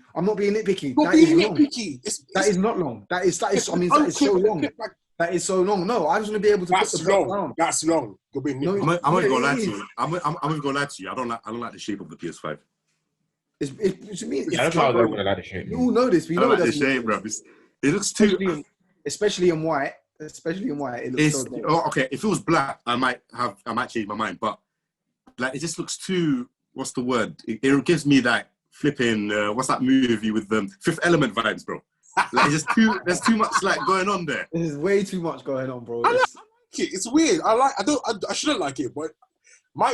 That is not long. That is. I mean, that is so long. That is so long. No, I just want to be able to. That's long. That's long. You're being nitpicky. I'm gonna go lie to you. I'm gonna go lie to you. I don't like the shape of the PS5. It's me. That's how they're gonna like the shape. You all know this. We know the shape, bro. It looks too. Especially in white. It looks so good. Okay. If it was black, I might change my mind. But like, it just looks too. What's the word? It gives me that flipping. What's that movie with the Fifth Element vibes, bro? Like, there's too much like going on there. There's way too much going on, bro. I like it. It's weird. I shouldn't like it, but my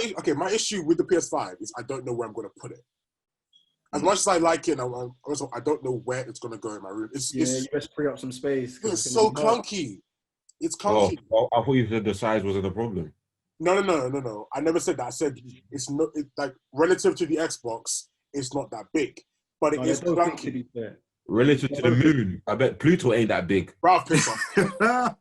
issue with the PS5 is I don't know where I'm gonna put it. As much as I like it, I don't know where it's gonna go in my room. You best free up some space. It's so clunky. It's clunky. Oh, I thought you said the size wasn't the problem. No. I never said that. I said it's not like relative to the Xbox, it's not that big, but it is clunky. Relative to the moon, I bet Pluto ain't that big. Bro, piss off.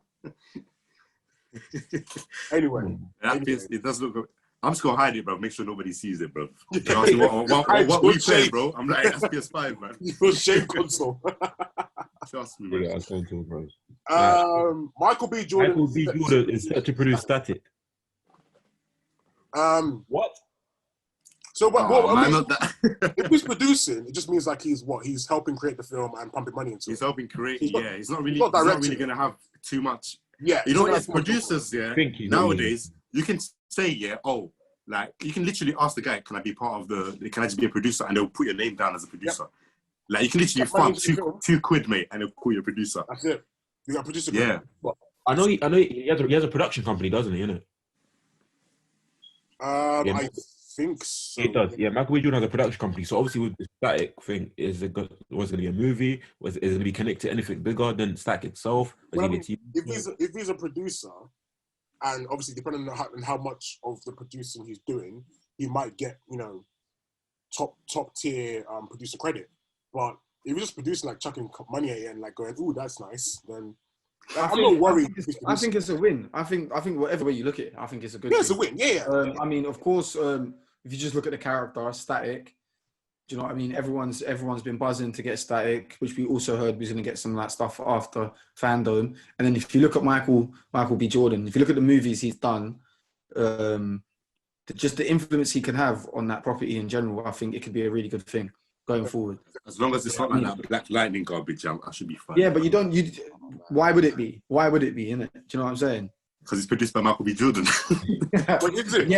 Anyway, it does look good. I'm just gonna hide it, bro. Make sure nobody sees it, bro. What we play, bro? I'm like, that's PS5, man. Your shame console. Trust me, really, bro. Michael B. Jordan is set to produce Static. What? So if he's producing, it just means like he's helping create the film and pumping money into it. He's helping create. He's not really going to have too much. Yeah, you know what? As producers, nowadays you can say, like you can literally ask the guy, "Can I be part of the? Can I just be a producer?" And they'll put your name down as a producer. Yep. Like you can literally farm £2, mate, and they'll call you a producer. That's it. You got a producer. Yeah. Well, I know he has a production company, doesn't he? Innit? I think so. It does. Yeah, Michael B. Jordan has a production company. So obviously with the Static thing, was it going to be a movie? Is it going to be connected to anything bigger than Static itself? If he's a producer, and obviously depending on how much of the producing he's doing, he might get top tier producer credit. But if he's just producing, like chucking money at it and like going, "Ooh, that's nice," then I'm not worried. I think it's a win. I think whatever way you look at it, I think it's a good. Yeah, it's a win. Yeah. I mean, of course, if you just look at the character, Static, do you know what I mean? Everyone's been buzzing to get Static, which we also heard was going to get some of that stuff after Fandom. And then if you look at Michael B. Jordan, if you look at the movies he's done, just the influence he can have on that property in general, I think it could be a really good thing going forward. As long as it's not like that Black Lightning garbage, I should be fine. Yeah, but why would it be? Innit? Do you know what I'm saying? Because it's produced by Michael B. Jordan. Yeah,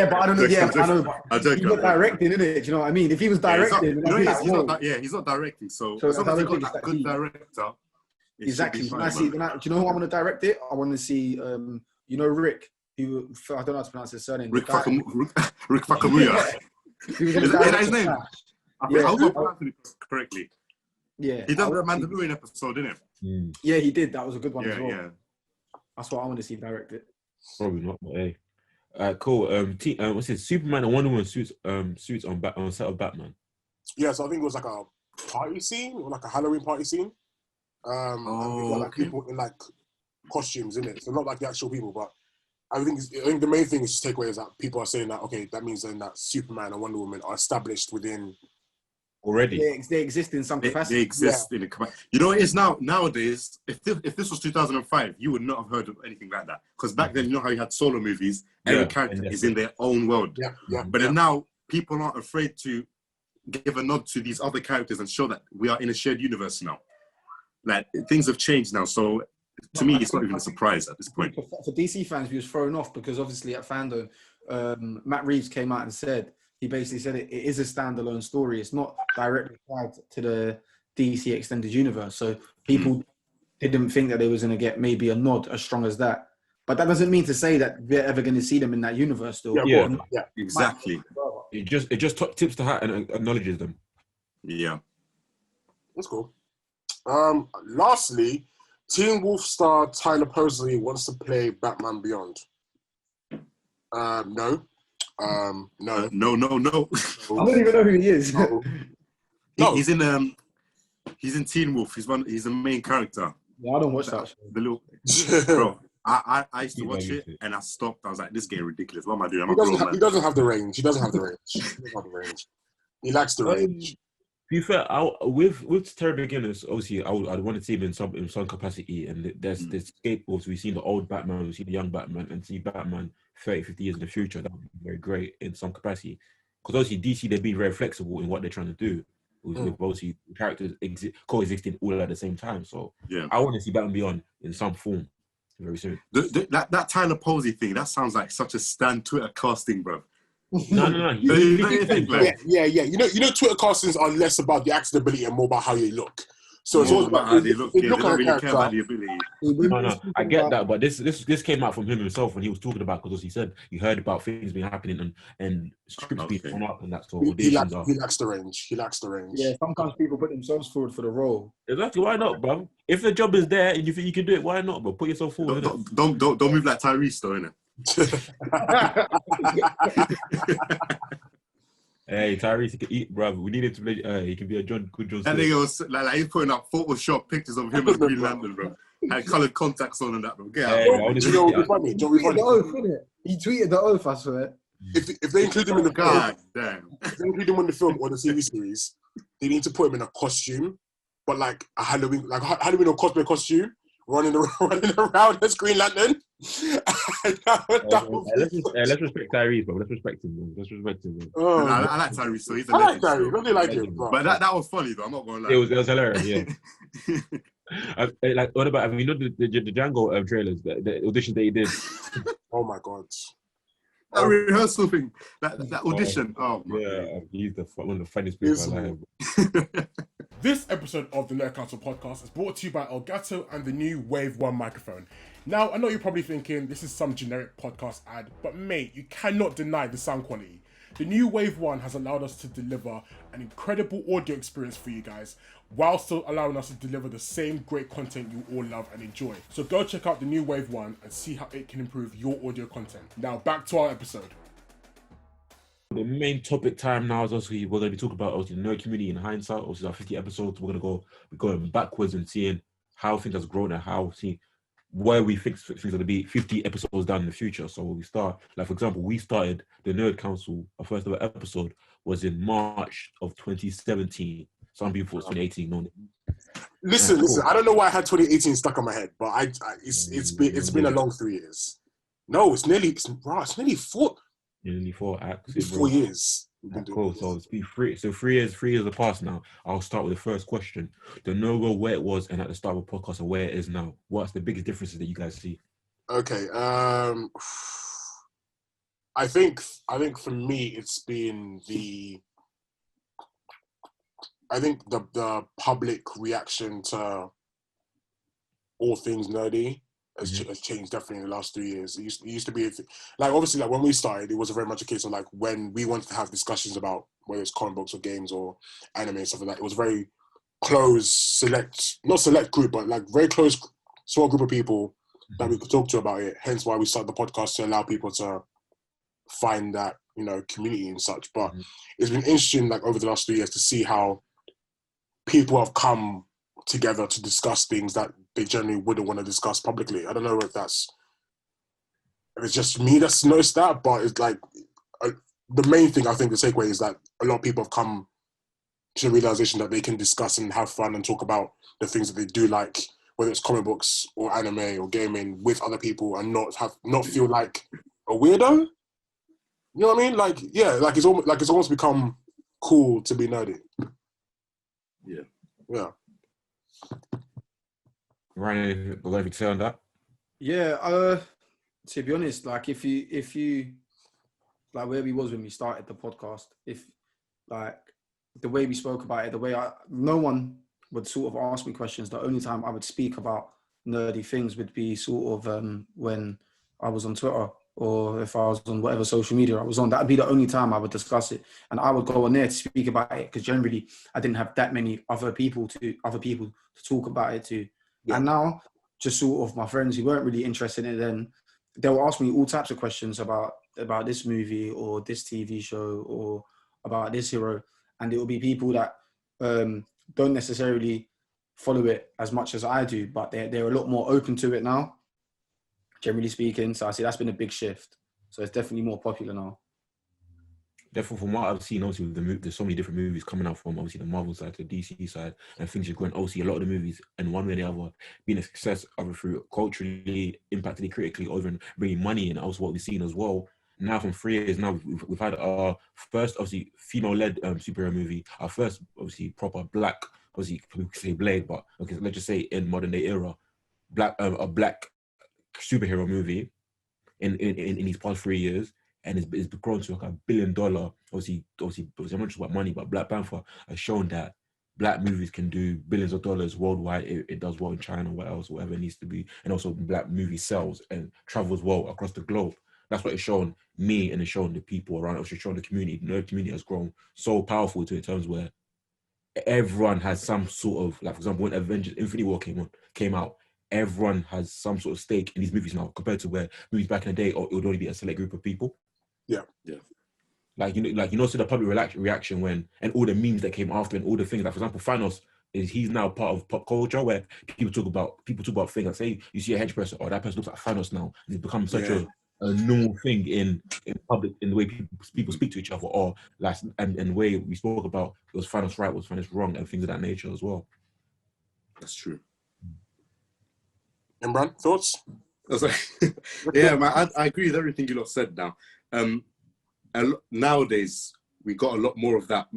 but I don't know. Yeah, I know. He's not directing, innit? Do you know what I mean? If he was directing, he's not directing. So as long as he's got that good director, exactly. Do you know who I want to direct it? I want to see, Rick. I don't know how to pronounce his surname. Rick Fakamuya. Is that his name? I hope I pronounced it correctly. Yeah. He done the Mandalorian episode, didn't he? Yeah, he did. That was a good one as well. Yeah. That's what I want to see directed. Probably not, but hey. Cool. What's it? Superman and Wonder Woman suits on set of Batman. Yeah, so I think it was like a party scene, or like a Halloween party scene. And we got like people in like costumes in it. So not like the actual people, but I think the main thing is to take away is that people are saying that, okay, that means then that Superman and Wonder Woman are established within already. They exist in some capacity. They exist in the capacity. You know what it is nowadays? If this was 2005, you would not have heard of anything like that. Because back then, you know how you had solo movies? Every character is in their own world. But then now, people aren't afraid to give a nod to these other characters and show that we are in a shared universe now. Like, things have changed now. So, to me, it's not even a surprise at this point. For DC fans, we was thrown off because obviously at Fandom, Matt Reeves came out and said, he basically said it is a standalone story. It's not directly tied to the DC Extended Universe. So people didn't think that they was going to get maybe a nod as strong as that. But that doesn't mean to say that we're ever going to see them in that universe still. Yeah, exactly. It just tips the hat and acknowledges them. Yeah. That's cool. Lastly, Teen Wolf star Tyler Persley wants to play Batman Beyond. No. No. No. I don't even know who he is. No. He's in Teen Wolf. He's the main character. Yeah, I don't watch that show. The little bro. I used to watch it and I stopped. I was like, this is getting ridiculous. What am I doing? He doesn't have the range. He lacks the range. To be fair, with Terry McGinnis, obviously, I want to see him in some capacity. And there's scapegoats. We've seen the old Batman, we've seen the young Batman, and see Batman 30, 50 years in the future. That would be very great in some capacity. Because obviously, DC, they've been very flexible in what they're trying to do. With obviously characters coexisting all at the same time. So I want to see Batman Beyond in some form very soon. That Tyler Posey thing, that sounds like such a Stan Twitter casting, bro. No. Yeah. You know, Twitter castings are less about the acting ability and more about how you look. So it's all about how they look. They don't really character. care about the ability. No, I get that, but this came out from him himself when he was talking about, because he said he heard about things being happening and scripts being thrown up and that sort of he lacks the range. Yeah, sometimes people put themselves forward for the role. Exactly, why not, bro? If the job is there and you think you can do it, why not, bro? Put yourself forward. Don't move like Tyrese, though, innit? Hey, Tyrese, he can eat, bro. We need him to play. He can be a good John. I think it was like he's putting up Photoshop pictures of him as Green Lantern, bro. Had coloured contacts on and that, bro. Get out. You know what's funny? He tweeted the oath, I swear. If they include him in the God damn. If they include him in the film or the TV series, they need to put him in a costume, but like a Halloween or cosplay costume, running around as Green Lantern. Let's respect Tyrese, bro. Let's respect him, bro. I like Tyrese, so he's a I like legend. Tyrese. I really like him, bro. But that was funny, though. I'm not going to lie. It was hilarious, yeah. Like, what about, you know, the Django trailers, the audition that he did? Oh my God. That rehearsal thing, that audition. Oh my God. He's one of the funniest people alive. This episode of the Lovecraft Country podcast is brought to you by Elgato and the new Wave 1 microphone. Now, I know you're probably thinking this is some generic podcast ad, but mate, you cannot deny the sound quality. The new Wave 1 has allowed us to deliver an incredible audio experience for you guys, while still allowing us to deliver the same great content you all love and enjoy. So go check out the new Wave 1 and see how it can improve your audio content. Now, back to our episode. The main topic time now is obviously we're going to be talking about the nerd community in hindsight. Obviously, our 50 episodes, we're going backwards and seeing how things has grown and where we think things are going to be 50 episodes down in the future. So when we start, like for example, we started the Nerd Council. Our first ever episode was in March of 2017. Some people thought 2018. No. Listen. I don't know why I had 2018 stuck on my head, but it's been a long 3 years. No, it's nearly 4. Nearly 4 acts. 4 years. Cool. So it's been 3 years have passed now. I'll start with the first question. The no-go where it was and at the start of the podcast and where it is now. What's the biggest differences that you guys see? Okay. I think for me it's been the public reaction to all things nerdy has changed definitely in the last 3 years. It used to be like, obviously, like when we started, it was very much a case of like when we wanted to have discussions about whether it's comic books or games or anime and stuff like that. It was very close, not select group, but like very close, small group of people that we could talk to about it. Hence why we started the podcast, to allow people to find that, you know, community and such. But it's been interesting, like over the last 3 years, to see how people have come together to discuss things that they generally wouldn't want to discuss publicly. I don't know if that's it's just me that's noticed that, but it's like the main thing I think the takeaway is that a lot of people have come to the realization that they can discuss and have fun and talk about the things that they do like, whether it's comic books or anime or gaming, with other people, and not feel like a weirdo. You know what I mean? Like, yeah, like it's almost become cool to be nerdy. Yeah. Ryan, got anything to say on that? Yeah, to be honest, like if you like where we was when we started the podcast, if like the way we spoke about it, the way no one would sort of ask me questions. The only time I would speak about nerdy things would be sort of when I was on Twitter, or if I was on whatever social media I was on. That'd be the only time I would discuss it, and I would go on there to speak about it, because generally I didn't have that many other people to talk about it to. Yeah. And now, just sort of my friends who weren't really interested in it then, they'll ask me all types of questions about this movie or this TV show or about this hero, and it will be people that don't necessarily follow it as much as I do, but they're a lot more open to it now, generally speaking. So I see that's been a big shift. So it's definitely more popular now. Definitely, from what I've seen, obviously, there's so many different movies coming out from obviously the Marvel side to the DC side, and things are going. Obviously, a lot of the movies, in one way or the other, being a success, either through culturally, impacted critically, or even bringing money in. Also, what we've seen as well. Now, from 3 years now, we've had our first, obviously, female-led superhero movie. Our first, obviously, proper black, obviously, we could say Blade, but okay, let's just say in modern day era, a black superhero movie in these past 3 years. And it's grown to like $1 billion. Obviously, I'm not just about money, but Black Panther has shown that black movies can do billions of dollars worldwide. It does well in China, whatever it needs to be. And also black movie sells and travels well across the globe. That's what it's shown me, and it's shown the people around. It's shown the community. The community has grown so powerful to in terms where everyone has some sort of, like, for example, when Avengers Infinity War came out, everyone has some sort of stake in these movies now, compared to where movies back in the day, it would only be a select group of people. Yeah. So the public reaction when, and all the memes that came after, and all the things, like, for example, Thanos he's now part of pop culture, where people talk about things like, say you see a hench person, or that person looks like Thanos now, and it's become such a normal thing in public, in the way people speak to each other, or like, and the way we spoke about, was Thanos right, was Thanos wrong, and things of that nature as well. That's true. Imbran, thoughts? Yeah, man, I agree with everything you lot said now. Nowadays, we got a lot more of that,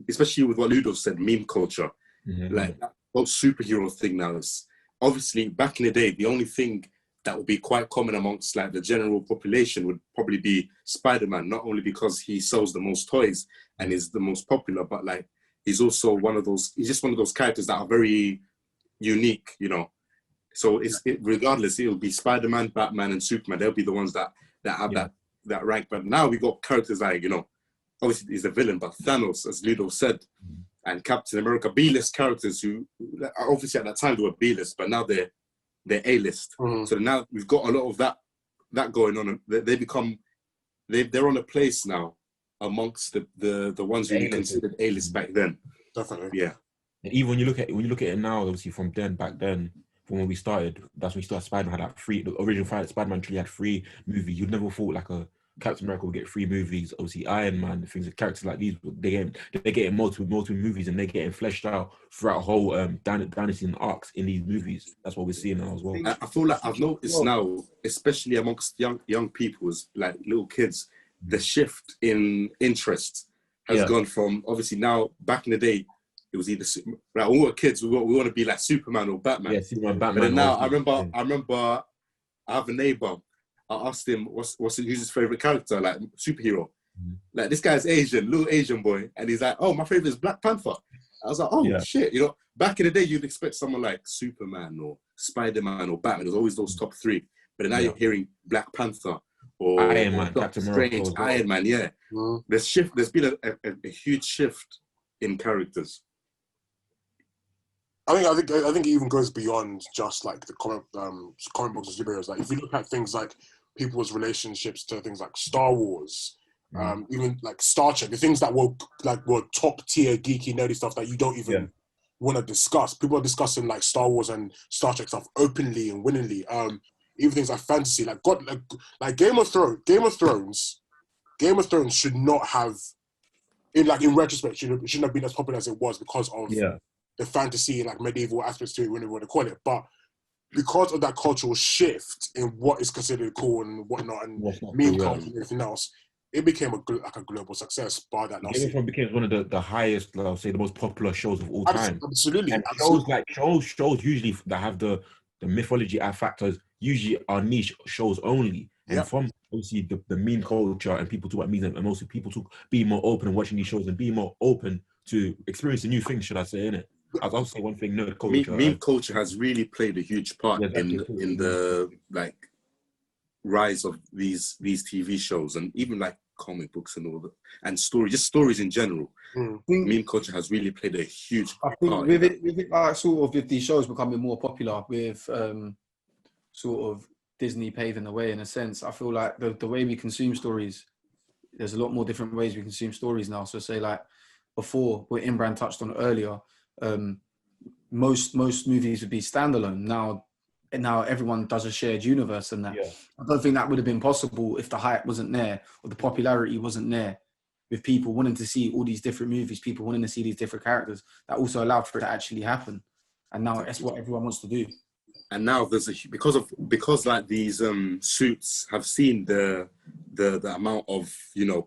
especially with what Ludo said, meme culture. Mm-hmm. Like, that whole superhero thing now is, obviously, back in the day, the only thing that would be quite common amongst like the general population would probably be Spider-Man, not only because he sells the most toys and is the most popular, but like, he's just one of those characters that are very unique, you know. So regardless, it'll be Spider-Man, Batman, and Superman. They'll be the ones that have that rank. But now we got characters like, you know, obviously he's a villain, but Thanos, as Ludo said, and Captain America, B-list characters who obviously at that time they were B-list, but now they're A-list. Mm-hmm. So now we've got a lot of that going on. They're on a place now amongst the ones who we considered A-list back then. Definitely, yeah. And even when you look at it now, obviously from when we started, that's when we started. Spider-Man had the original Spider-Man trilogy had 3 movies. You'd never thought like a Captain America would get 3 movies. Obviously, Iron Man, things like characters like these, they're getting multiple movies, and they're getting fleshed out throughout a whole dynasty and arcs in these movies. That's what we're seeing now as well. I feel like I've noticed now, especially amongst young people, like little kids, the shift in interest has gone from, obviously now, back in the day, it was either like when we were kids, we want to be like Superman or Batman. Yeah, Superman, Batman. But then now I remember I have a neighbor. I asked him who's his favorite character, like superhero. Mm-hmm. Like, this guy's Asian, little Asian boy, and he's like, oh, my favorite is Black Panther. I was like, oh shit, you know. Back in the day, you'd expect someone like Superman or Spider-Man or Batman. There's always those top 3. But now you're hearing Black Panther or Iron Man, Captain America, Iron Man. Yeah, there's been a huge shift in characters. I think it even goes beyond just like the comic books and superheroes. Like, if you look at things like people's relationships to things like Star Wars, even like Star Trek, the things that were top tier geeky nerdy stuff that you don't even want to discuss. People are discussing like Star Wars and Star Trek stuff openly and willingly. even things like fantasy, like God, like Game of Thrones should not have, in retrospect, shouldn't have been as popular as it was because of the fantasy, like medieval aspects to it, whatever you want to call it. But because of that cultural shift in what is considered cool and whatnot, and meme culture and everything else, it became a global success. By that last Game of Thrones became one of the highest, I'll say, the most popular shows of all time. Absolutely. And shows usually that have the mythology factors usually are niche shows only. And from obviously the meme culture and people talk about memes, and mostly people be more open and watching these shows and be more open to experiencing new things, should I say, innit? I'll say one thing, nerd culture. Meme culture has really played a huge part in the like rise of these TV shows, and even like comic books and all that, and stories in general. Meme culture has really played a huge part. I think with it like sort of with these shows becoming more popular, with sort of Disney paving the way in a sense, I feel like the way we consume stories, there's a lot more different ways we consume stories now. So say like before, what Imbran touched on earlier, most movies would be standalone. Now everyone does a shared universe, and that I don't think that would have been possible if the hype wasn't there or the popularity wasn't there, with people wanting to see all these different movies, people wanting to see these different characters. That also allowed for it to actually happen, and now that's what everyone wants to do. And now there's because like these Suits have seen the amount of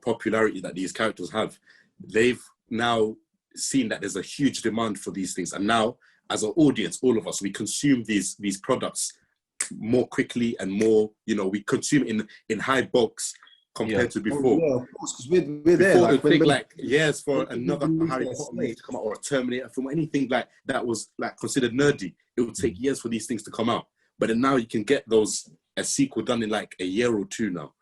popularity that these characters have, they've now seen that there's a huge demand for these things, and now as an audience, all of us, we consume these products more quickly and more, we consume in high bulks compared to before. Yeah, of course, because we're there. Before, it would take like years for another Harry Potter movie to come out, or a Terminator film, anything like that was like considered nerdy. It would take years for these things to come out. But then now you can get a sequel done in like a year or two now.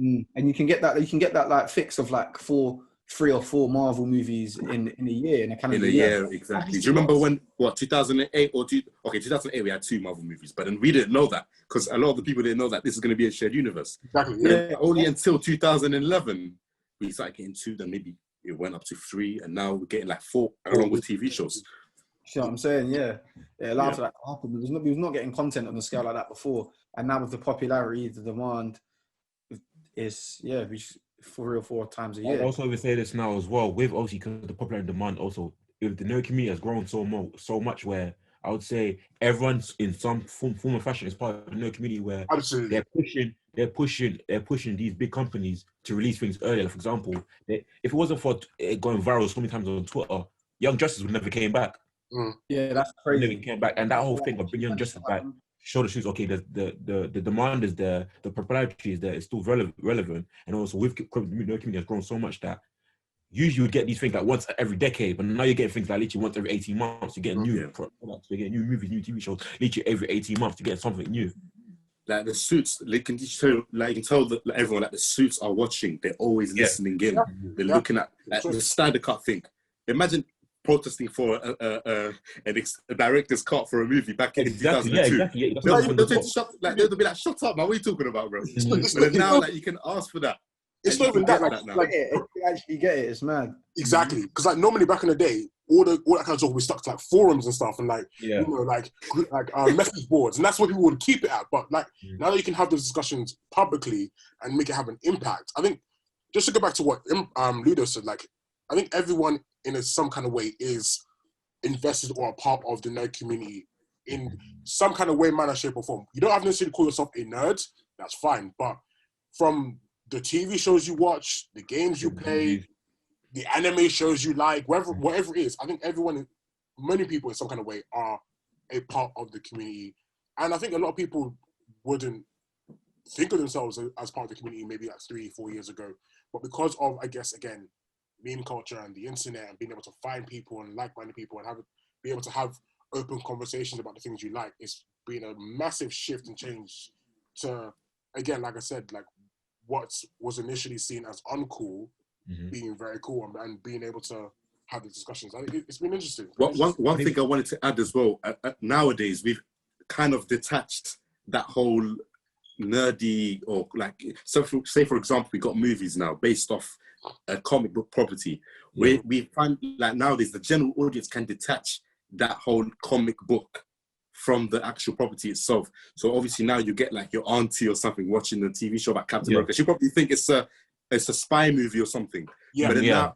And you can get that like fix of like 3 or 4 Marvel movies in a year, in a calendar year. Exactly. Do you remember when 2008 2008 we had 2 Marvel movies, but then we didn't know that because a lot of the people didn't know that this is going to be a shared universe. Exactly. Only until 2011 we started getting 2, then maybe it went up to 3, and now we're getting like 4 along with TV shows. You know what I'm saying? Yeah. It allowed for that to happen. We was not getting content on the scale like that before, and now with the popularity, the demand, is we just 3 or 4 times a year. I also would say this now as well, with obviously because the popular demand, also if the nerd community has grown so much, where I would say everyone's in some form of fashion is part of the nerd community, where they're pushing these big companies to release things earlier. Like, for example, if it wasn't for it going viral so many times on Twitter, Young Justice would never came back. Yeah, that's crazy. Never came back, and that whole thing of bringing Young Justice back. Show the shoots, okay, the demand is there, the popularity is there, it's still relevant, and also with the community has grown so much that usually you would get these things like once every decade, but now you're getting things like literally once every 18 months. You get new products, you get new movies, new TV shows, literally every 18 months to get something new. Like the Suits, you can tell that everyone that the Suits are watching, they're always listening in, they're looking at the Snyder Cut thing. Imagine protesting for a director's cut for a movie back in 2002. They'll be like, shut up, man, what are you talking about, bro? But now, like, you can ask for that. It's not even that, if you actually get it, it's mad. Exactly, because like normally back in the day, all that kind of talk we stuck to like forums and stuff, and like message boards, and that's what people would keep it at. But like now that you can have those discussions publicly and make it have an impact, I think just to go back to what Ludo said, like I think everyone in some kind of way is invested or a part of the nerd community in some kind of way, manner, shape, or form. You don't have to necessarily call yourself a nerd, that's fine, but from the TV shows you watch, the games you play, the anime shows you like, whatever it is, I think many people in some kind of way are a part of the community. And I think a lot of people wouldn't think of themselves as part of the community maybe like 3-4 years ago. But because of, I guess, again, meme culture and the internet and being able to find people and like-minded people and be able to have open conversations about the things you like, it's been a massive shift and change to, again, like I said, like what was initially seen as uncool being very cool and being able to have the discussions. I think it's been interesting. One thing I wanted to add as well, nowadays we've kind of detached that whole nerdy or like, so say for example, we got movies now based off a comic book property where we find like nowadays the general audience can detach that whole comic book from the actual property itself. So obviously now you get like your auntie or something watching the TV show about Captain America. She probably think it's a spy movie or something. Yeah, but then now,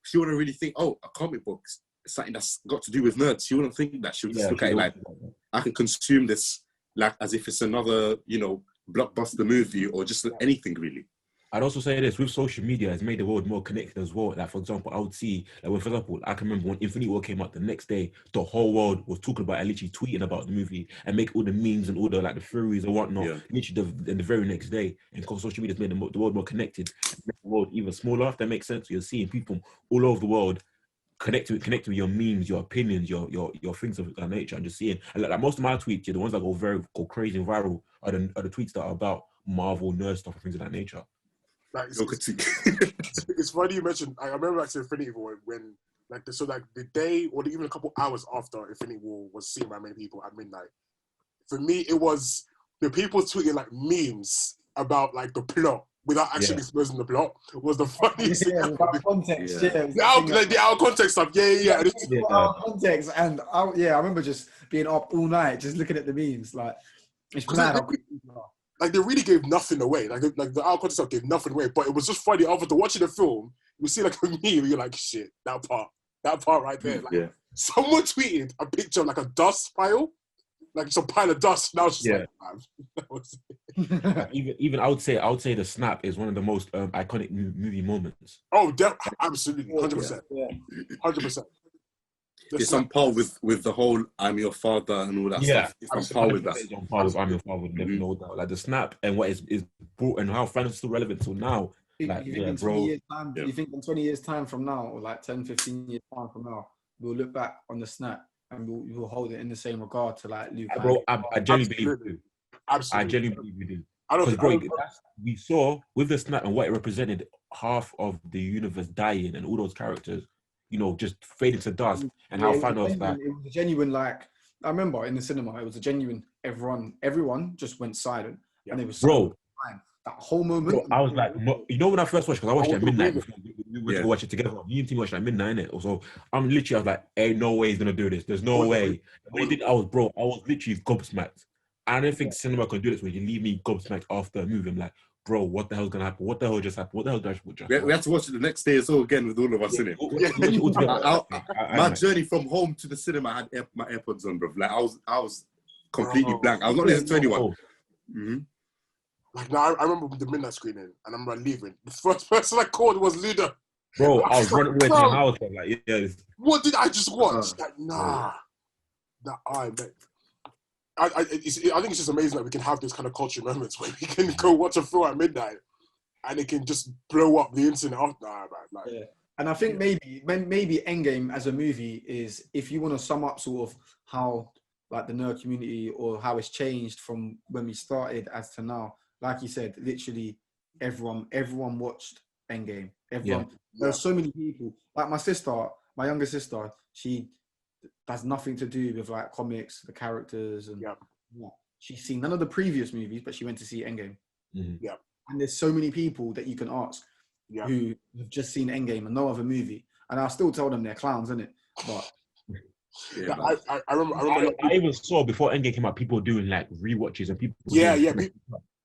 she wouldn't really think, oh, a comic book, something that's got to do with nerds. She wouldn't think that. She would just look at it like, I can consume this like as if it's another, blockbuster movie or just anything really. I'd also say this, with social media, it's made the world more connected as well. Like, for example, I would see, like, for example, I can remember when Infinity War came out the next day, the whole world was talking about it, literally tweeting about the movie and make all the memes and all the, like, the theories and whatnot, literally the very next day. And because social media has made the world more connected, the world even smaller, if that makes sense. You're seeing people all over the world connect with your memes, your opinions, your things of that nature, and just seeing. And like most of my tweets, the ones that go crazy and viral are the tweets that are about Marvel, nerd stuff, and things of that nature. Like, it's funny you mentioned. I remember like Infinity War when the day or even a couple hours after Infinity War was seen by many people at midnight. For me, it was the people tweeting like memes about like the plot without actually exposing the plot was the funniest thing. Without context, the out context stuff. Out context, and I remember just being up all night just looking at the memes. Like, it's mad. Like, they really gave nothing away. Like the out context stuff gave nothing away. But it was just funny. After watching the film, you see like a meme, you're like, shit, that part right there. Like, someone tweeted a picture of like a dust pile, like some pile of dust. And I was just like, man. even I would say the snap is one of the most iconic movie moments. Oh, absolutely, 100%, 100%. It's on par with the whole "I'm your father" and all that stuff. It's on par with that. It's on par with "I'm your father," no doubt. Like the snap and what is brought and how fans are still relevant till now. Like, you think in 20 years time from now, or like 10, 15 years time from now, we'll look back on the snap and we'll hold it in the same regard to like Luke. Bro, I genuinely believe we do. Absolutely. I genuinely believe we do. Because we saw with the snap and what it represented, half of the universe dying and all those characters, just fading to dust. And how Thanos that. It was a genuine, like, I remember in the cinema, it was a genuine, everyone just went silent. And it was so time. That whole moment. Bro, I was like, when I first watched, because I watched it at midnight before we went to watch it together. Me and Tim watched it at midnight, innit? So I was like, ain't no way he's going to do this. There's no way. When he did, I was literally gobsmacked. I don't think cinema can do this when you leave me gobsmacked after a movie. I'm like, bro, what the hell's going to happen? What the hell just happened? What the hell just happened? We had to watch it the next day as well again with all of us in it. My journey from home to the cinema, I had my AirPods on, bro. Like, I was completely blank. I was not listening to anyone. Mm-hmm. Like, now I remember the midnight screening, and I remember leaving. The first person I called was Luda. Bro, I was running away to the house. Like, what did I just watch? Like, nah, mate. I think it's just amazing that we can have those kind of culture moments where we can go watch a film at midnight and it can just blow up the internet. And I think maybe Endgame as a movie is, if you want to sum up sort of how like the nerd community or how it's changed from when we started as to now, like you said, literally everyone watched Endgame. There's so many people. Like my younger sister, she has nothing to do with like comics, the characters, and she's seen none of the previous movies, but she went to see Endgame. Mm-hmm. Yeah, and there's so many people that you can ask who have just seen Endgame and no other movie, and I still tell them they're clowns, isn't it? But I remember. I even saw before Endgame came out, people doing like rewatches and people.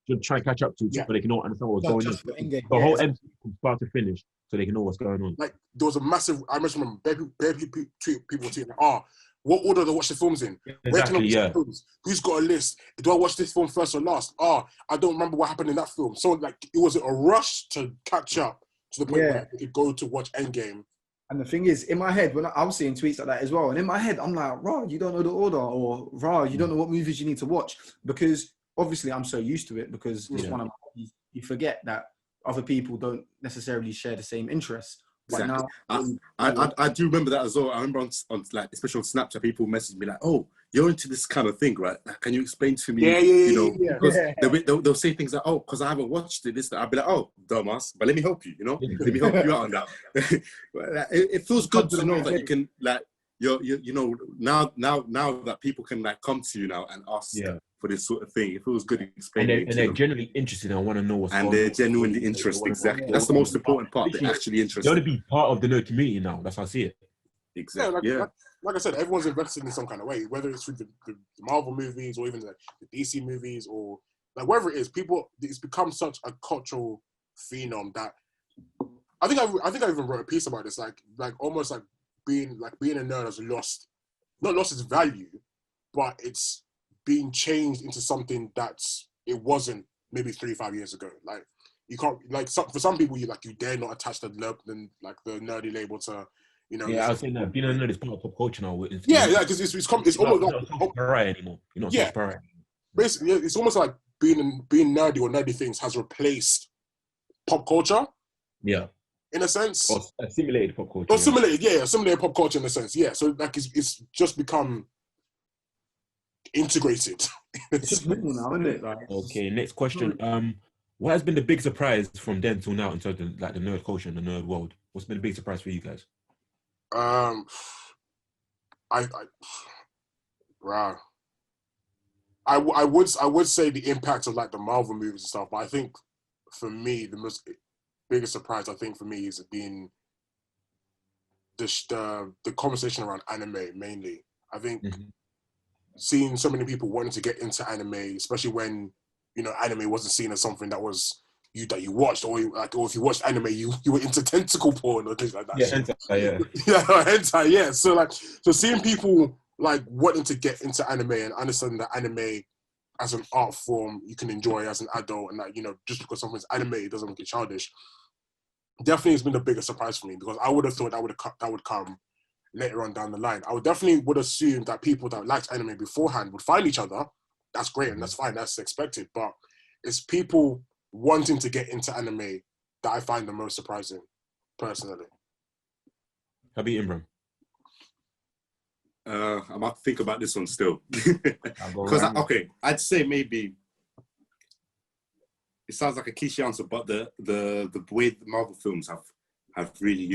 To try and catch up to so they can all understand what's going on. The whole MCU from start to finish, so they can know what's going on. Like, there was a massive. I remember people tweeting, what order to watch the films in? Where can I watch the films? Who's got a list? Do I watch this film first or last? I don't remember what happened in that film. So like, it was a rush to catch up to the point where you could go to watch Endgame. And the thing is, in my head, when I was seeing tweets like that as well, and in my head, I'm like, you don't know the order, or you don't know what movies you need to watch, because obviously I'm so used to it because it's one of my hobbies. You forget that other people don't necessarily share the same interests. Exactly. Now, I do remember that as well. I remember on like, especially on Snapchat, people message me like, "Oh, you're into this kind of thing, right? Can you explain to me?" Because they'll say things like, "Oh, because I haven't watched it." This, I'll be like, "Oh, dumbass," but let me help you. Let me help you out on that. It feels good to know that you can like now that people can like come to you now and ask for this sort of thing. It feels good explaining. And they're genuinely interested and want to know what's going on. And they're genuinely interested. Exactly. That's the most important part. They're actually interested. You want to be part of the nerd community now. That's how I see it. Exactly. like I said, everyone's invested in some kind of way, whether it's through the Marvel movies or even the DC movies or like wherever it is. People, it's become such a cultural phenom that I think I even wrote a piece about this. Like almost like being a nerd has not lost its value, but it's being changed into something it wasn't maybe 3-5 years ago. Like you can't for some people you dare not attach the nerdy label to. Yeah, I was saying that being a nerd is part of pop culture now. Because it's almost like pariah anymore. You're not such pariah. Basically, it's almost like being nerdy or nerdy things has replaced pop culture. Yeah, in a sense, or assimilated pop culture. Or assimilated pop culture in a sense. Yeah, so like it's just become integrated. It's just normal now, isn't it? Like, okay, next question. What has been the big surprise from then till now in terms of like the nerd culture and the nerd world? What's been the big surprise for you guys? I would say the impact of like the Marvel movies and stuff, but I think for me the biggest surprise I think for me has been the conversation around anime mainly. I think seeing so many people wanting to get into anime, especially when anime wasn't seen as something that was that you watched, or if you watched anime, you were into tentacle porn or things like that. Yeah, hentai, hentai, yeah. So seeing people like wanting to get into anime and understanding that anime as an art form you can enjoy as an adult, and that just because something's anime it doesn't make it childish. Definitely has been the biggest surprise for me, because I would have thought that would come later on down the line. I would assume that people that liked anime beforehand would find each other. That's great and that's fine. That's expected. But it's people wanting to get into anime that I find the most surprising, personally. How about Imbran? I might think about this one still. Because I'd say maybe it sounds like a cliche answer, but the way the Marvel films have really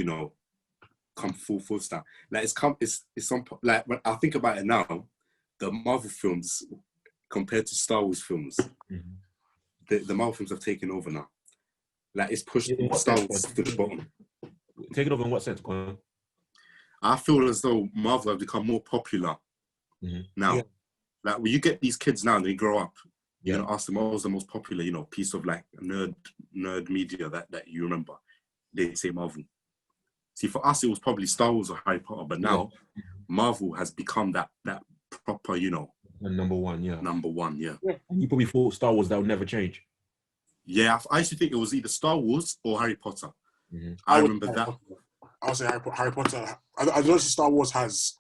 come full stop. Like it's some, like when I think about it now, the Marvel films compared to Star Wars films, the Marvel films have taken over now. Like it's pushed Star Wars to the bottom. Taken over in what sense, Colin? I feel as though Marvel have become more popular now. Yeah. Like when you get these kids now and they grow up, you're gonna ask them what was the most popular, piece of like nerd media that you remember. They say Marvel. See, for us it was probably Star Wars or Harry Potter, but now Marvel has become that proper, number one, yeah. Number one, yeah. And you probably thought Star Wars that would never change. Yeah, I used to think it was either Star Wars or Harry Potter. I remember that. I would say Harry Potter. I know Star Wars has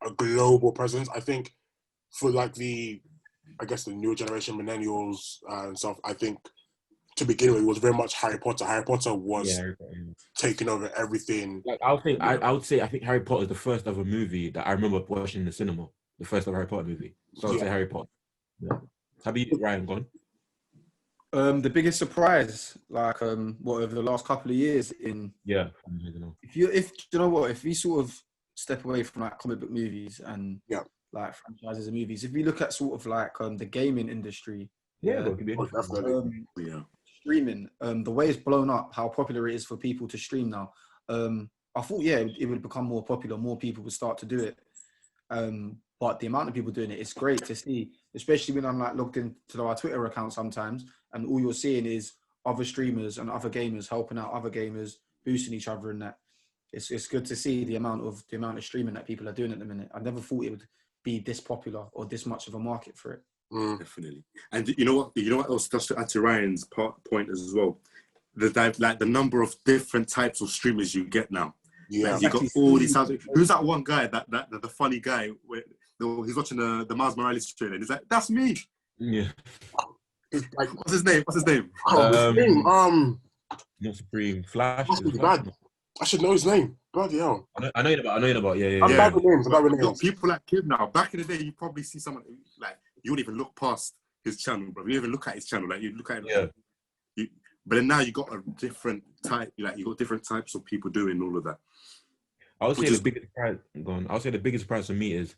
a global presence. I think for like the newer generation, millennials and stuff, I think to begin with it was very much Harry Potter. Harry Potter was taking over everything. Like I would say I think Harry Potter is the first ever movie that I remember watching in the cinema. The first ever Harry Potter movie. So I would say Harry Potter. Yeah. How about you, Ryan? Gone. The biggest surprise, like over the last couple of years if we sort of step away from like comic book movies and like franchises of movies, if we look at sort of like the gaming industry, streaming, the way it's blown up, how popular it is for people to stream now, I thought it would become more popular, more people would start to do it, but the amount of people doing it, it's great to see, especially when I'm like logged into our Twitter account sometimes, and all you're seeing is other streamers and other gamers helping out other gamers, boosting each other, and that it's good to see the amount of streaming that people are doing at the minute. I never thought it would be this popular or this much of a market for it. Definitely. And you know what else, just to add to Ryan's point as well, the number of different types of streamers you get now. Yeah, like you got all these types. Who's that one guy that the funny guy he's watching the Miles Morales trailer? He's like, that's me. Yeah. Like, what's his name? Not Supreme Flash. I should know his name. Bloody hell. I know you about. Yeah. I'm bad with names. People like him now. Back in the day, you probably see someone like you wouldn't even look past his channel, bro. You even look at his channel, like you look at it. But then now you got a different type. Like you got different types of people doing all of that. I would say the biggest surprise for me is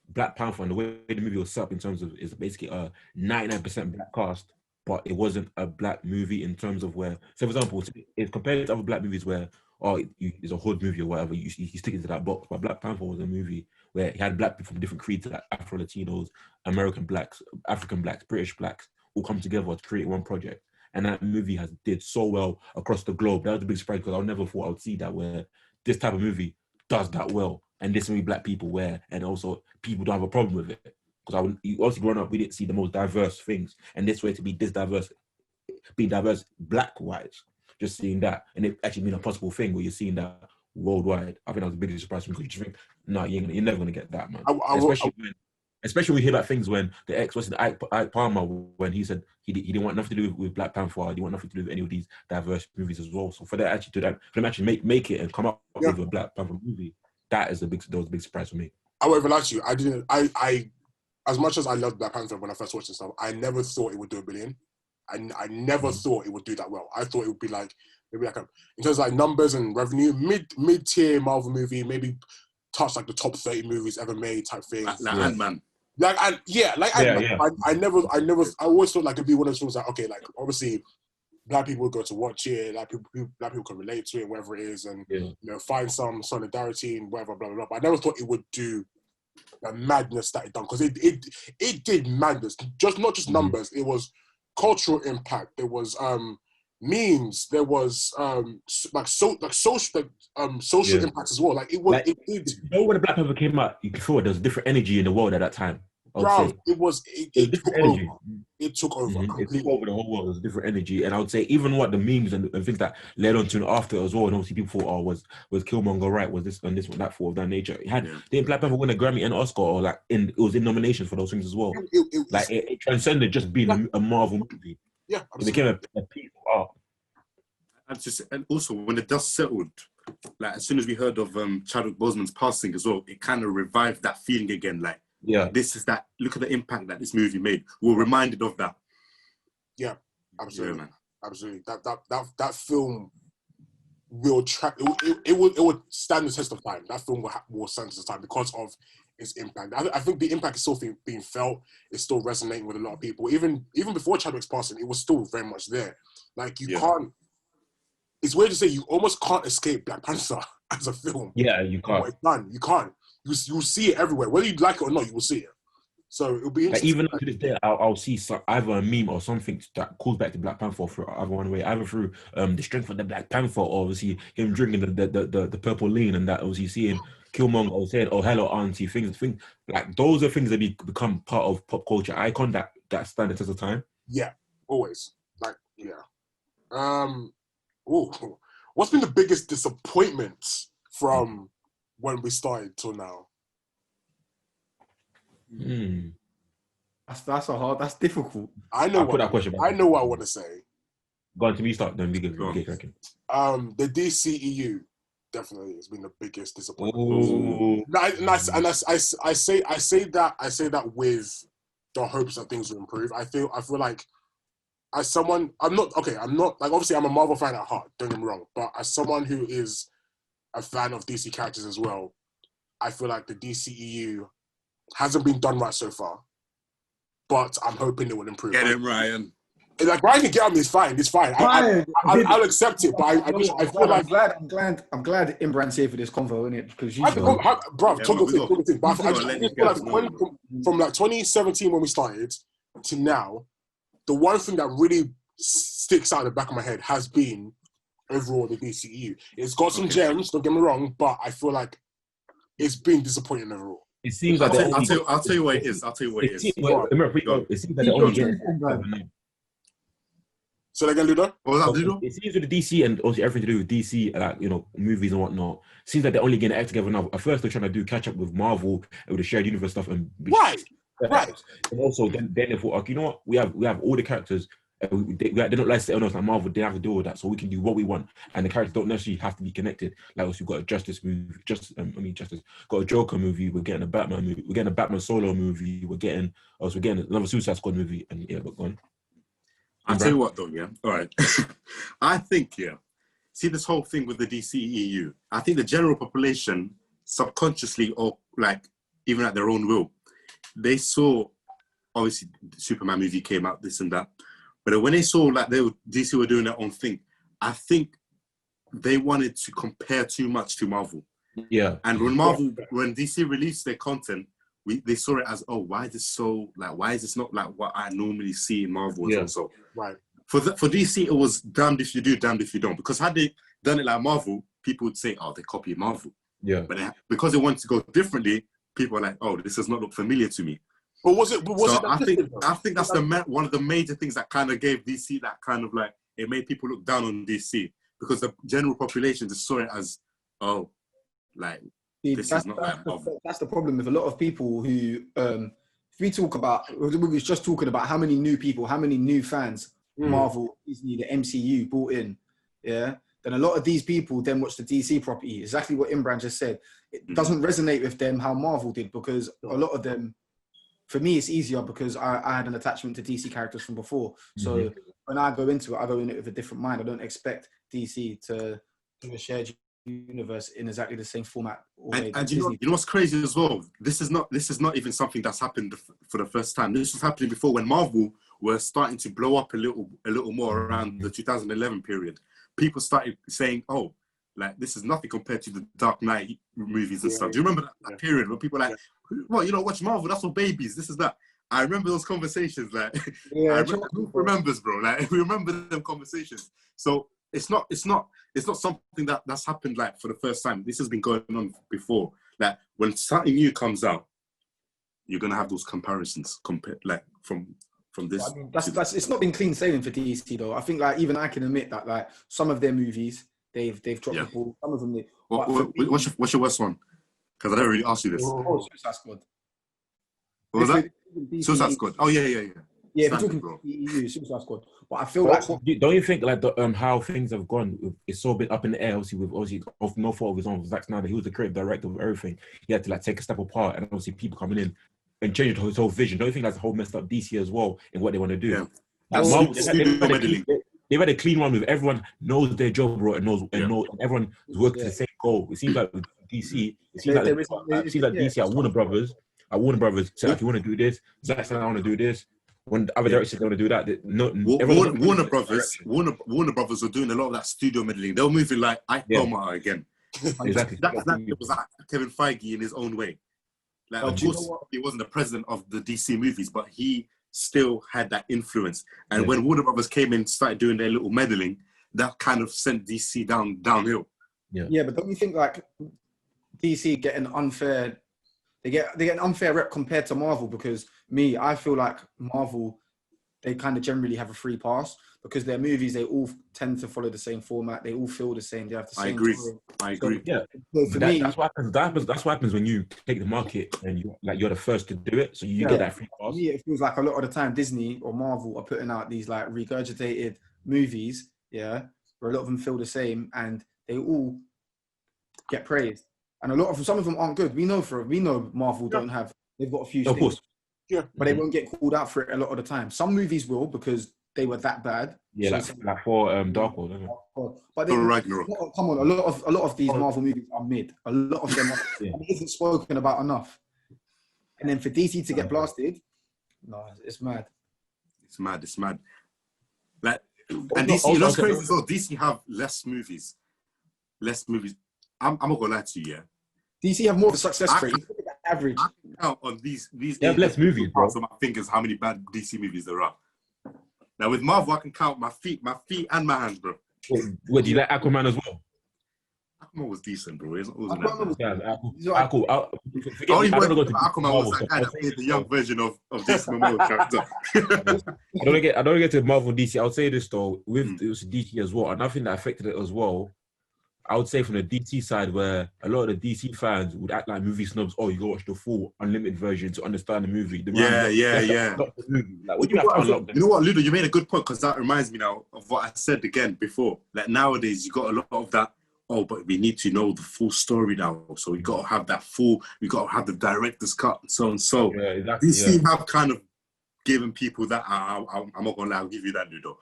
Black Panther and the way the movie was set up in terms of is basically a 99% black cast, but it wasn't a black movie in terms of where. So, for example, it's compared to other black movies where it's a hood movie or whatever, you stick into that box. But Black Panther was a movie where he had black people from different creeds, like Afro Latinos, American blacks, African blacks, British blacks, all come together to create one project. And that movie did so well across the globe. That was a big surprise because I never thought I would see that, where this type of movie does that well, and this many black people wear, and also people don't have a problem with it. Because obviously growing up, we didn't see the most diverse things, and this way to be this diverse, being diverse black-wise, just seeing that, and it actually being a possible thing where you're seeing that worldwide. I think that was the biggest surprise for me, because you think, no, you're never gonna get that, man. Especially when we hear about things when the Ike Palmer, when he said he didn't want nothing to do with Black Panther, he didn't want nothing to do with any of these diverse movies as well. So for them actually make it and come up with a Black Panther movie, that was a big surprise for me. I won't even lie to you. I as much as I loved Black Panther when I first watched this stuff, I never thought it would do $1 billion. I never thought it would do that well. I thought it would be like maybe like in terms of like numbers and revenue, mid-tier Marvel movie, maybe touch like the top 30 movies ever made type thing. Like Ant-Man. Ant-Man. I always thought like it'd be one of those things like, okay, like obviously black people would go to watch it, like black people can relate to it, whatever it is, and you know, find some solidarity and whatever, blah, blah, blah. But I never thought it would do the madness that it done, because it did madness. Not just numbers, it was cultural impact, there was memes, there was social impact as well. Like it was like, it did. You know, when the Black Panther came out, you could feel there was a different energy in the world at that time. Bro, it took over. It took over. It took over the whole world. It was a different energy, and I would say even what the memes and things that led on to after as well. And obviously people thought, oh, was Killmonger right? Was this and this that for of that nature? Didn't Black Panther win a Grammy and Oscar, or like it was in nominations for those things as well? It transcended just being a Marvel movie. Yeah, it became a piece of art. And also when the dust settled, like as soon as we heard of Chadwick Boseman's passing as well, it kind of revived that feeling again. Like, this is that. Look at the impact that this movie made. We're reminded of that. Yeah, absolutely, man. Absolutely. That film will track. It would stand the test of time. That film will stand the test of time because of its impact. I think the impact is still being felt. It's still resonating with a lot of people. Even before Chadwick's passing, it was still very much there. Like you can't. It's weird to say, you almost can't escape Black Panther as a film. Yeah, you can't. You can't. You'll see it everywhere. Whether you like it or not, you will see it. So it'll be interesting. Even to this day, I'll see either a meme or something that calls back to Black Panther for either one way, either through the strength of the Black Panther, or obviously him drinking the purple lean, and that obviously seeing Killmonger or saying, "Oh, hello, auntie." Things like those are things that become part of pop culture icon that stand the test of time. Yeah, always. Like what's been the biggest disappointment from when we started till now? That's difficult. I know what I want to say. Go on, to me start, then we get cracking. The DCEU definitely has been the biggest disappointment. I say that with the hopes that things will improve. I feel like, as someone, I'm not like, obviously I'm a Marvel fan at heart, don't get me wrong, but as someone who is a fan of DC characters as well, I feel like the DCEU hasn't been done right so far, but I'm hoping it will improve. Get him, Ryan. Like, Ryan can get on me, it's fine. I'll accept it, but I feel like... I'm glad Imbran's here for this convo, innit? Because from like 2017 when we started to now, the one thing that really sticks out in the back of my head has been overall the DCEU. It's got some gems, don't get me wrong, but I feel like it's been disappointing overall. It seems I'll tell you what it is. It seems that they're only getting... So again, Ludo? It seems with the DC and also everything to do with DC, like, movies and whatnot, seems like they're only getting act together now. At first, they're trying to catch up with Marvel and with the shared universe stuff, and right. And also, then they thought, okay, you know what? We have all the characters. They don't like to like Marvel. They have to deal with that, so we can do what we want, and the characters don't necessarily have to be connected. Like, also, we've got a Justice movie, got a Joker movie. We're getting a Batman movie. We're getting a Batman solo movie. We're getting another Suicide Squad movie, and but go on. I'll tell you what, though, yeah. All right. I think, see this whole thing with the DCEU, I think the general population, subconsciously or like even at their own will, they saw, obviously, the Superman movie came out, this and that. But when they saw like DC were doing their own thing, I think they wanted to compare too much to Marvel. Yeah. And when DC released their content, they saw it as, oh, why is this not like what I normally see in Marvel? Yeah. So Right. For DC, it was damned if you do, damned if you don't. Because had they done it like Marvel, people would say, oh, they copy Marvel. Yeah. But because they wanted to go differently, people are like, oh, this does not look familiar to me. But was it? I think that's one of the major things that kind of gave DC that kind of like, it made people look down on DC because the general population just saw it as, oh, like, this is not like Marvel. That's the problem with a lot of people who, if we talk about, we was just talking about how many new people, how many new fans Marvel, Disney, the MCU brought in, yeah? Then a lot of these people then watch the DC property. Exactly what Imbran just said. It doesn't resonate with them how Marvel did, because a lot of them, for me, it's easier because I had an attachment to DC characters from before. So when I go into it, I go in it with a different mind. I don't expect DC to do a shared universe in exactly the same format. And you know what's crazy as well? This is not even something that's happened for the first time. This was happening before when Marvel were starting to blow up a little more around the 2011 period. People started saying, oh, like, this is nothing compared to the Dark Knight movies and stuff. Do you remember that period when people were like, well, you know, watch Marvel, that's for babies, this is that. I remember those conversations, like, who remembers, bro? Like, we remember them conversations. So it's not something that's happened like for the first time. This has been going on before. Like, when something new comes out, you're gonna have those comparisons like from this. I mean, that's it's not been clean sailing for DC though. I think like even I can admit that like some of their movies they've dropped the ball. Some of them they. What's your worst one? Because I never really asked you this. Oh, Suicide Squad. What was that? Suicide Squad. Oh yeah. Yeah, if you're talking EU, Suicide Squad. But I feel like... Don't you think like how things have gone, it's so a bit up in the air, obviously of no fault of his own, Zack Snyder, he was the creative director of everything. He had to like take a step apart, and obviously people coming in and changing his whole vision. Don't you think that's a whole messed up DC as well in what they want to do? Yeah. Like, they've had a clean one with everyone knows their job, bro, and everyone is working to the same goal. It seems like with DC, DC at Warner Brothers say, like, you want to do this, Zack Snyder, I want to do this. When the other directors don't want to do that, Warner Brothers were doing a lot of that studio meddling. They were moving like Ike Perlmutter again. Exactly. That was like Kevin Feige in his own way. Like, of course, he wasn't the president of the DC movies, but he still had that influence. And when Warner Brothers came in, started doing their little meddling, that kind of sent DC downhill. Yeah, but don't you think like DC get an unfair? They get an unfair rep compared to Marvel, because I feel like Marvel, they kind of generally have a free pass because their movies, they all tend to follow the same format. They all feel the same. They have the same. I agree. Yeah. So for me, that's what happens. That's what happens when you take the market and you're the first to do it. So you get that free pass. Yeah, it feels like a lot of the time Disney or Marvel are putting out these like regurgitated movies, where a lot of them feel the same and they all get praised. And some of them aren't good. We know Marvel don't have. They've got a few. Of course. Yeah. But they won't get called out for it a lot of the time. Some movies will because they were that bad. Yeah, like for Dark World. But Ragnarok. Come on, a lot of these Marvel movies are mid. A lot of them isn't spoken about enough. And then for DC to get blasted, no, it's mad. It's mad. Like, and DC, that's crazy. So DC have less movies. I'm not gonna lie to you, yeah. DC have more of a success rate. Average. I can count on these. They have less movies, bro. On my fingers, how many bad DC movies there are. Now with Marvel, I can count my feet and my hands, bro. What do you like Aquaman as well? Aquaman was decent, bro. It wasn't Aquaman was that guy that played the young version of Jason Momoa character. I don't get to Marvel DC. I would say this though, with it was DC as well. Another thing that affected it as well, I would say from the DC side, where a lot of the DC fans would act like movie snobs. Oh, you go watch the full unlimited version to understand the movie. Yeah. Like, you know what, Ludo? You made a good point, because that reminds me now of what I said again before. Like nowadays, you got a lot of that. Oh, but we need to know the full story now. So we got to have that full. We got to have the director's cut and so and so. Yeah, exactly. DC have kind of given people that. I'm not gonna lie. I'll give you that, Ludo.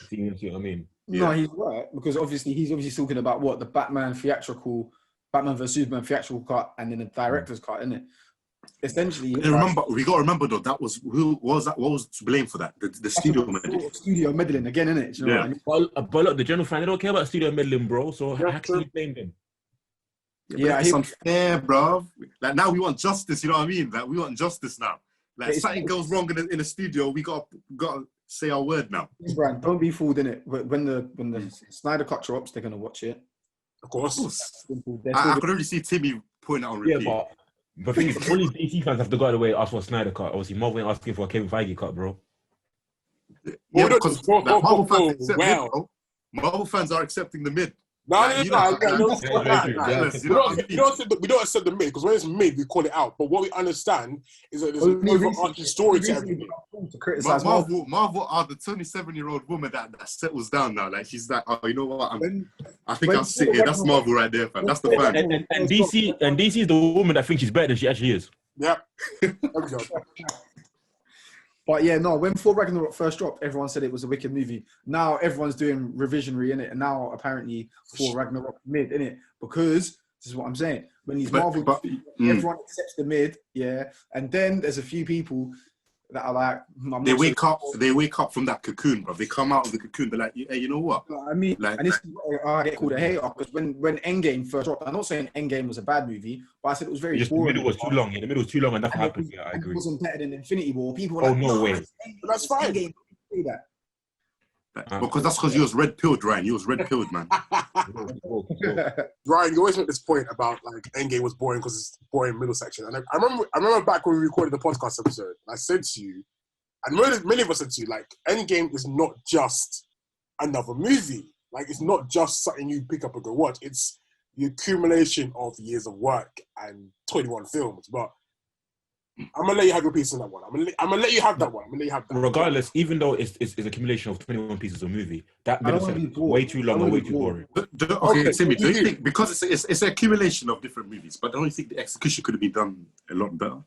You know what I mean? No, he's right, because he's obviously talking about what the Batman vs Superman theatrical cut and then the director's cut, isn't it? Essentially, we got to remember though, that was what was to blame for that? The studio meddling. Studio meddling again, isn't it? You know what I mean? But look, the general fan, they don't care about studio meddling, bro. So how can you blame them? Yeah, it's unfair, bro. Like now we want justice. You know what I mean? Like we want justice now. Like something goes wrong in the studio, we got to say our word now. Imbran, don't be fooled in it. When the Snyder Cut drops, they're gonna watch it. Of course. I could already see Timmy putting it on repeat. Yeah, but the thing is, only DC fans have to go out of the way and ask for a Snyder cut. Obviously, Marvel ain't asking for a Kevin Feige cut, bro. Yeah, because Marvel fans are accepting the mid. We don't accept the mid because when it's mid, we call it out. But what we understand is that there's an overarching story to everything. Marvel are the 27-year-old woman that settles down now. Like she's like, oh, you know what? I think I'll sit here. That's Marvel right there, fam. That's the fan. And DC is the woman that thinks she's better than she actually is. Yeah. But yeah, no, when Thor Ragnarok first dropped, everyone said it was a wicked movie. Now everyone's doing revisionary in it, and now apparently Thor Ragnarok mid in it, because this is what I'm saying. When these Marvel, everyone accepts the mid, yeah, and then there's a few people that are like, they wake up from that cocoon, bro. They come out of the cocoon. They're like, hey, you know what? I mean, like, and this is I get called a hater because when Endgame first dropped, I'm not saying Endgame was a bad movie, but I said it was very boring. The middle was too long. Yeah, the middle was too long, and nothing happened. Yeah, I agree. It wasn't better than Infinity War. People were like, no way. That's fine. Endgame, say that. Because you was red-pilled, Ryan. You was red-pilled, man. Ryan, you always make this point about like Endgame was boring because it's boring middle section. And I remember back when we recorded the podcast episode, I said to you, and many of us said to you, like, Endgame is not just another movie. Like, it's not just something you pick up and go watch. It's the accumulation of years of work and 21 films. But I'm gonna let you have your piece on that one. I'm gonna let you have that one. Regardless, even though it's accumulation of 21 pieces of movie, that middle section is way too long and way too boring. Okay, Timmy, do you think because it's an accumulation of different movies, but don't you think the execution could have been done a lot better?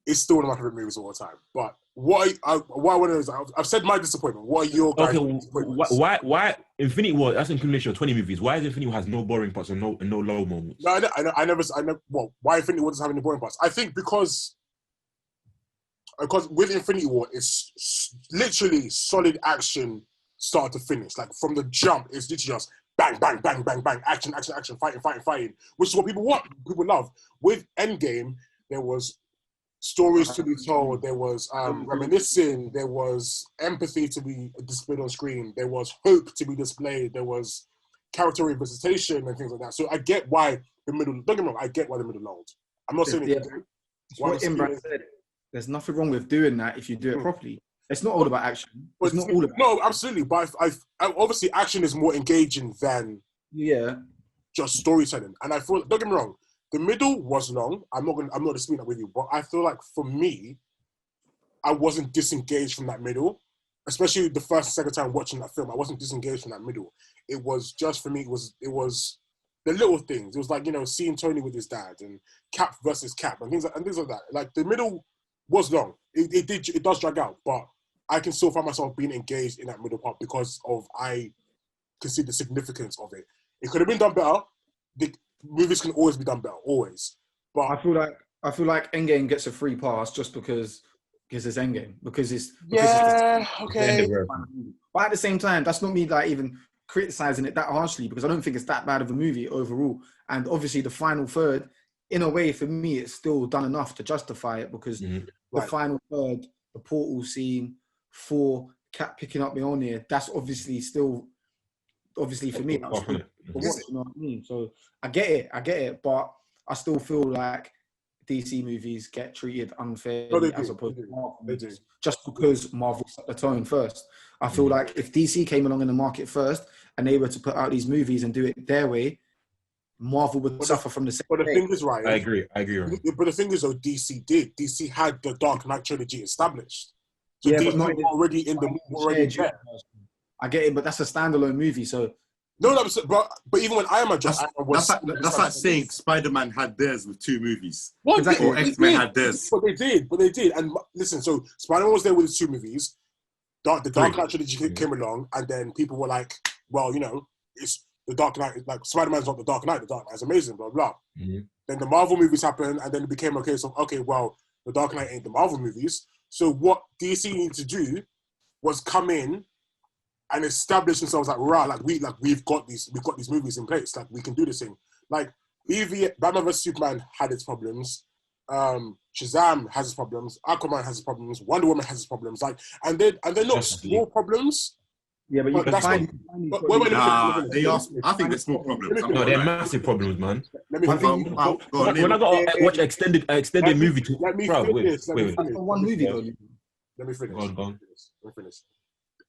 It's still one of my favorite movies of all time. But what I want to know is, I've said my disappointment. What are your guys' disappointments? Why Infinity War? That's an accumulation of 20 movies. Why is Infinity War has no boring parts and no low moments? No, I never. Well, why Infinity War doesn't have any boring parts? I think because with Infinity War, it's literally solid action, start to finish. Like from the jump, it's literally just bang, bang, bang, bang, bang, action, fighting, which is what people want, people love. With Endgame, there was stories to be told, there was reminiscing, there was empathy to be displayed on screen, there was hope to be displayed, there was character revisitation and things like that. So I get why the middle, don't get me wrong, I get why the middle lulled. I'm not saying it's what Imbran said. There's nothing wrong with doing that if you do it properly. It's not all about action. It's not all about no, absolutely. But I obviously action is more engaging than just storytelling. And I feel, don't get me wrong, the middle was long. I'm not disputing that with you, but I feel like for me, I wasn't disengaged from that middle, especially the first and second time watching that film. I wasn't disengaged from that middle. It was just for me. It was the little things. It was like, you know, seeing Tony with his dad and Cap versus Cap and things like that. Like the middle was long. It does drag out, but I can still find myself being engaged in that middle part because I can see the significance of it. It could have been done better. The movies can always be done better, always. But I feel like Endgame gets a free pass just because it's Endgame. Because it's okay. But at the same time, that's not me like even criticizing it that harshly because I don't think it's that bad of a movie overall. And obviously, the final third, in a way, for me, it's still done enough to justify it because the final third, the portal scene, for Cap picking up Mjolnir, that's obviously for me. That's you know what I mean? So I get it, but I still feel like DC movies get treated unfairly as opposed to Marvel movies, just because Marvel set the tone first. I feel like if DC came along in the market first and they were to put out these movies and do it their way, Marvel would suffer from the same. But the thing is, right? I agree. Right? But the thing is, though, DC had the Dark Knight trilogy established. So yeah, DC but not already in the already there. I get it, but that's a standalone movie, so. No, but even when Iron Man that's like saying Spider-Man had theirs with two movies. What? Exactly. Or X-Men had theirs. But they did. And listen, so Spider-Man was there with his two movies. The Dark Knight trilogy came along, and then people were like, well, you know, it's the Dark Knight, like Spider-Man's not the Dark Knight, the Dark Knight's amazing, blah, blah. Then the Marvel movies happened, and then it became a case of, okay, well, the Dark Knight ain't the Marvel movies. So what DC needed to do was come in and establish themselves like, we've got these movies in place, like we can do this thing. Like Batman vs Superman had its problems. Shazam has its problems. Aquaman has its problems. Wonder Woman has its problems. Like, and they're not small problems. Yeah, but you can find. I think they're small problems. No, they're massive problems, man. Let me when I got watch extended movie to let me finish. One movie though. Let me finish. Go on. Let me finish.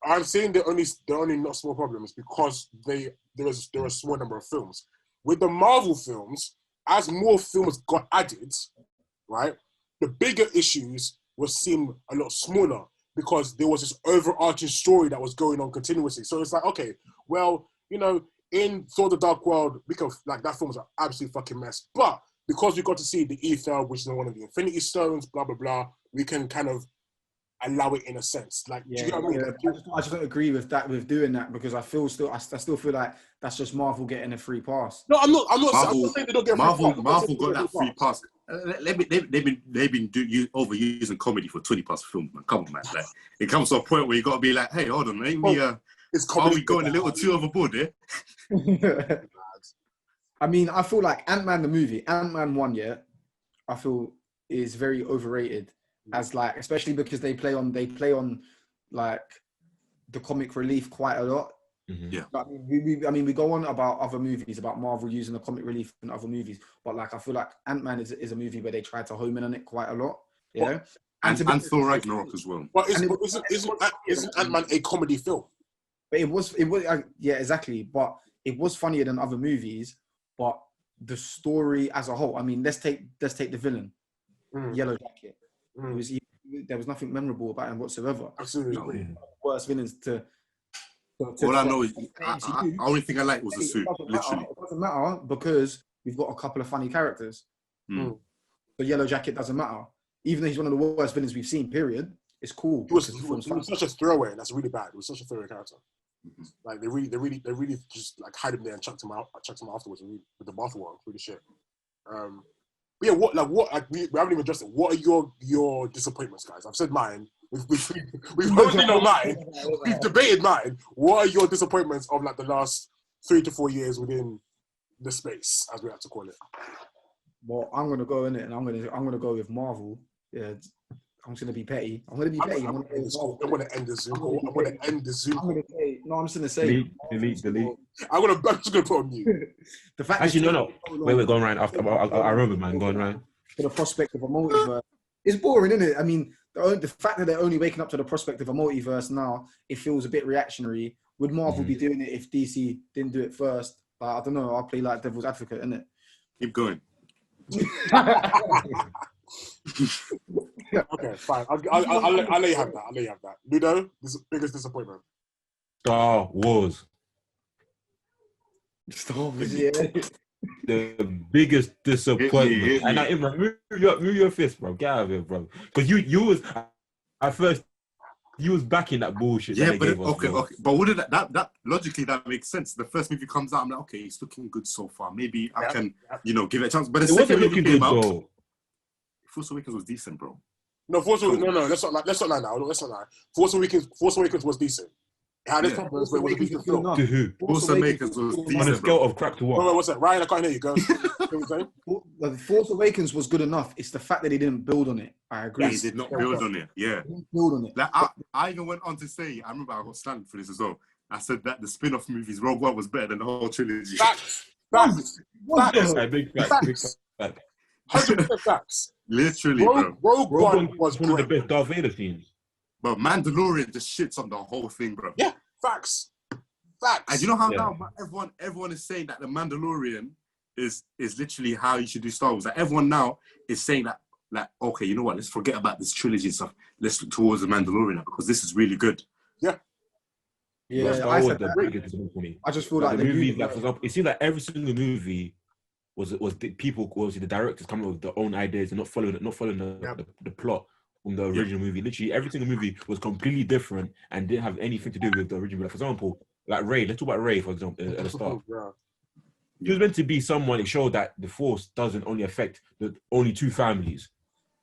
I'm saying they're only not small problems because there are a small number of films. With the Marvel films, as more films got added, right, the bigger issues will seem a lot smaller because there was this overarching story that was going on continuously. So it's like, okay, well, you know, in Thor: The Dark World, that film was an absolute fucking mess. But because we got to see the Ether, which is one of the Infinity Stones, blah blah blah, we can kind of allow it in a sense. Like, do you know what I mean? I just don't agree with doing that because I still feel like that's just Marvel getting a free pass. No, I'm not saying they don't get a free pass. Marvel got that free pass. They've been overusing comedy for 20 plus films, man. Come on, man. Like, it comes to a point where you got to be like, hey, hold on, are we going a little too overboard here? I mean, I feel like Ant-Man the movie, Ant-Man 1, yeah, I feel is very overrated. As like, especially because they play on like the comic relief quite a lot. Mm-hmm. Yeah. We go on about other movies, about Marvel using the comic relief in other movies, but like I feel like Ant-Man is a movie where they try to home in on it quite a lot. Yeah. And Thor Ragnarok as well. But isn't Ant-Man a comedy film? But it was yeah, exactly. But it was funnier than other movies. But the story as a whole, I mean, let's take the villain, Yellow Jacket. There was nothing memorable about him whatsoever. Absolutely. Worst villains to all I know is the only thing I like was the suit. Literally, it doesn't matter because we've got a couple of funny characters. The Yellow Jacket doesn't matter, even though he's one of the worst villains we've seen. Period. It's cool. He was such a throwaway, and that's really bad. It was such a throwaway character. Like they really just like hide him there and chucked him out afterwards with the bathwater. Really shit. But yeah, we haven't even addressed it. What are your disappointments, guys? I've said mine. We've only known mine. We've debated mine. What are your disappointments of like the last 3 to 4 years within the space, as we have to call it? Well, I'm gonna go in it, and I'm gonna go with Marvel. Yeah, I'm just gonna be petty. I'm gonna end the Zoom call. I'm gonna end the Zoom. I'm just gonna say. Delete. I'm just gonna put on mute. The fact actually, no. Wait, go on, Ryan. I remember, man. Go on, Ryan. For the prospect of a multiverse, it's boring, isn't it? I mean, the fact that they're only waking up to the prospect of a multiverse now, it feels a bit reactionary. Would Marvel be doing it if DC didn't do it first? I don't know. I'll play like devil's advocate, innit? Keep going. Okay, fine. I'll let you have that. Ludo, biggest disappointment. Star Wars. Yeah. The biggest disappointment. And Imbran, move your fist, bro. Get out of here, bro. Because you was at first you was backing that bullshit. Yeah, but okay. But wouldn't that logically that makes sense? The first movie comes out, I'm like, okay, it's looking good so far. Maybe I can, give it a chance. But the second movie came out, though. Force Awakens was decent, bro. No, no. Let's not lie now. Let's not lie. Force Awakens was decent. It had its problems, but it was a decent film. To who? Force Awakens was decent. On a scale of crap to what? Wait, what's that? Ryan, I can't hear you. Go. The Force Awakens was good enough. It's the fact that they didn't build on it. I agree. They did not build on it. Yeah. Build on it. Like, I even went on to say, I remember I got slammed for this as well. I said that the spin-off movies, Rogue One was better than the whole trilogy. Facts. 100% facts. Literally, Rogue One was one of the best Darth Vader scenes. But Mandalorian just shits on the whole thing, bro. Yeah, facts. And you know how now everyone is saying that the Mandalorian is literally how you should do Star Wars. Like everyone now is saying that, like, okay, you know what? Let's forget about this trilogy and stuff. Let's look towards the Mandalorian now because this is really good. Yeah. Yeah, I said that. I just feel like the movies, like for example, it seems like every single movie was the people, obviously the directors coming up with their own ideas and not following the plot from the original movie. Literally every single movie was completely different and didn't have anything to do with the original. Like, for example, like Rey. Let's talk about Rey, for example, at the start. He was meant to be someone. It showed that the Force doesn't only affect only two families.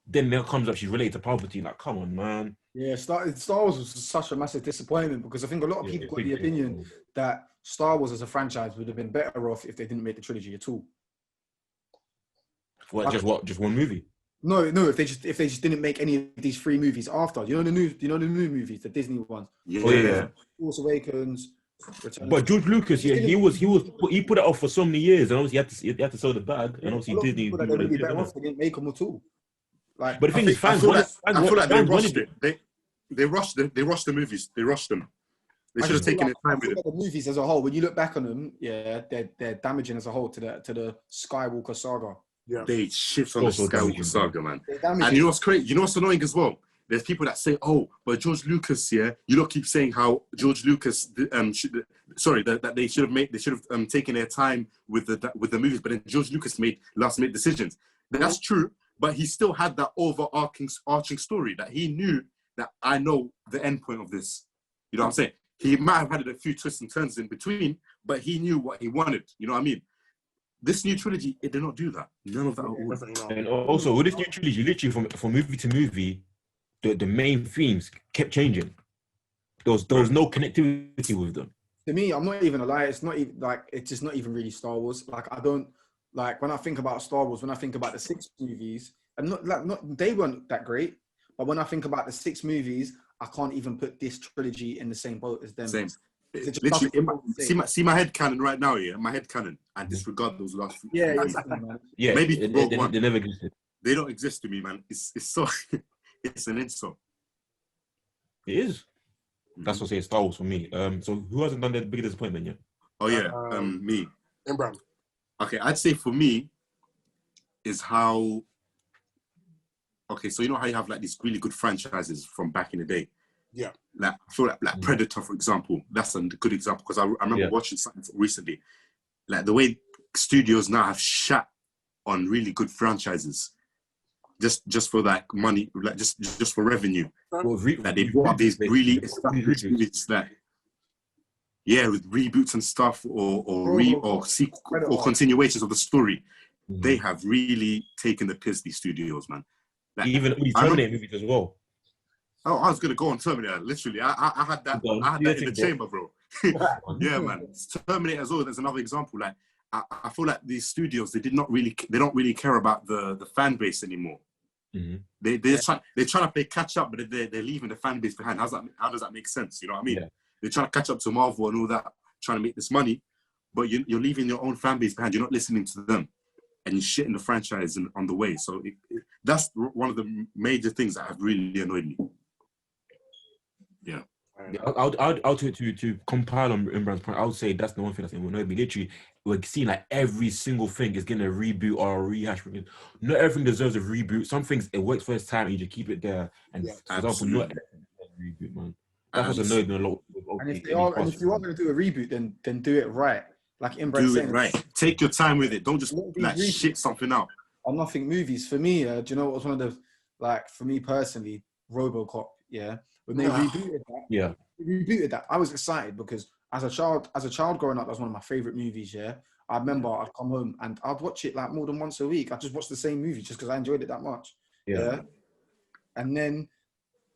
Then there comes up, she's related to poverty. Like, come on, man. Yeah, Star Wars was such a massive disappointment because I think a lot of people got the opinion that Star Wars as a franchise would have been better off if they didn't make the trilogy at all. Just one movie? No. If they just didn't make any of these 3 movies after, the new movies, the Disney ones. Yeah. Force Awakens. But George Lucas, he put it off for so many years, and obviously he had to sell the bag, and obviously Disney. They would be better off. They didn't make them at all. Like, but the thing is, I feel like they rushed it. They rushed the movies. They rushed them. They should have taken their time with it. The movies as a whole, when you look back on them, they're damaging as a whole to the Skywalker saga. Yeah, they shit on the Skywalker saga, man. And you know what's crazy? You know what's annoying as well? There's people that say, "Oh, but George Lucas, you lot keep saying how George Lucas, that they should have taken their time with the movies, but then George Lucas made last-minute decisions." That's true, but he still had that overarching story that he knew that I know the end point of this. You know what I'm saying? He might have had a few twists and turns in between, but he knew what he wanted. You know what I mean? This new trilogy, it did not do that. None of that. And also, with this new trilogy, literally from movie to movie, the main themes kept changing. There was no connectivity with them. To me, I'm not even a lie. It's not even like it's just not even really Star Wars. Like I don't like when I think about Star Wars. When I think about the 6 movies, and not they weren't that great. But when I think about the 6 movies, I can't even put this trilogy in the same boat as them. Same. Literally, see my head canon right now, yeah? My head canon, and disregard those last few. Yeah, exactly, man. Yeah, maybe they never existed. They don't exist to me, man. It's so it's an insult. It is. That's what I say Star Wars for me. So who hasn't done the biggest disappointment yet? Oh yeah, me. Imbran. Okay, I'd say for me is how. Okay, so you know how you have like these really good franchises from back in the day. Yeah. Like I feel like Predator, for example, that's a good example because I remember watching something recently, like the way studios now have shot on really good franchises, just for like money, like just for revenue. Like they bought up these really established movies, like with reboots and stuff, or sequel or continuations of the story. Mm-hmm. They have really taken the piss. These studios, man. Like, even Terminator movies as well. Oh, I was gonna go on Terminator. Literally, I had that. I had that in the chamber, bro. Yeah, man. Terminator as well. There's another example. Like I feel like these studios, they don't really care about the fan base anymore. Mm-hmm. They're trying to play catch up, but they're leaving the fan base behind. How does that make sense? You know what I mean? Yeah. They're trying to catch up to Marvel and all that, trying to make this money, but you're leaving your own fan base behind. You're not listening to them, and you're shitting the franchise on the way. So that's one of the major things that have really annoyed me. Yeah. I'll to compile on Imbran's point. I would say that's the one thing that's annoyed me. Literally, we're seeing like every single thing is getting a reboot or a rehash. Not everything deserves a reboot. Some things it works for its time, and you just keep it there. And for example, not everything deserves a reboot, man. That's what's annoyed me a lot. And if you are going to do a reboot, then do it right. Like Imbran saying, do it right. Take your time with it. Don't just like shit something out. On nothing movies for me. Do you know what was one of the for me personally, RoboCop. Yeah. When they rebooted that, I was excited because as a child growing up, that was one of my favorite movies. Yeah, I remember I'd come home and I'd watch it like more than once a week. I'd just watch the same movie just because I enjoyed it that much. Yeah. And then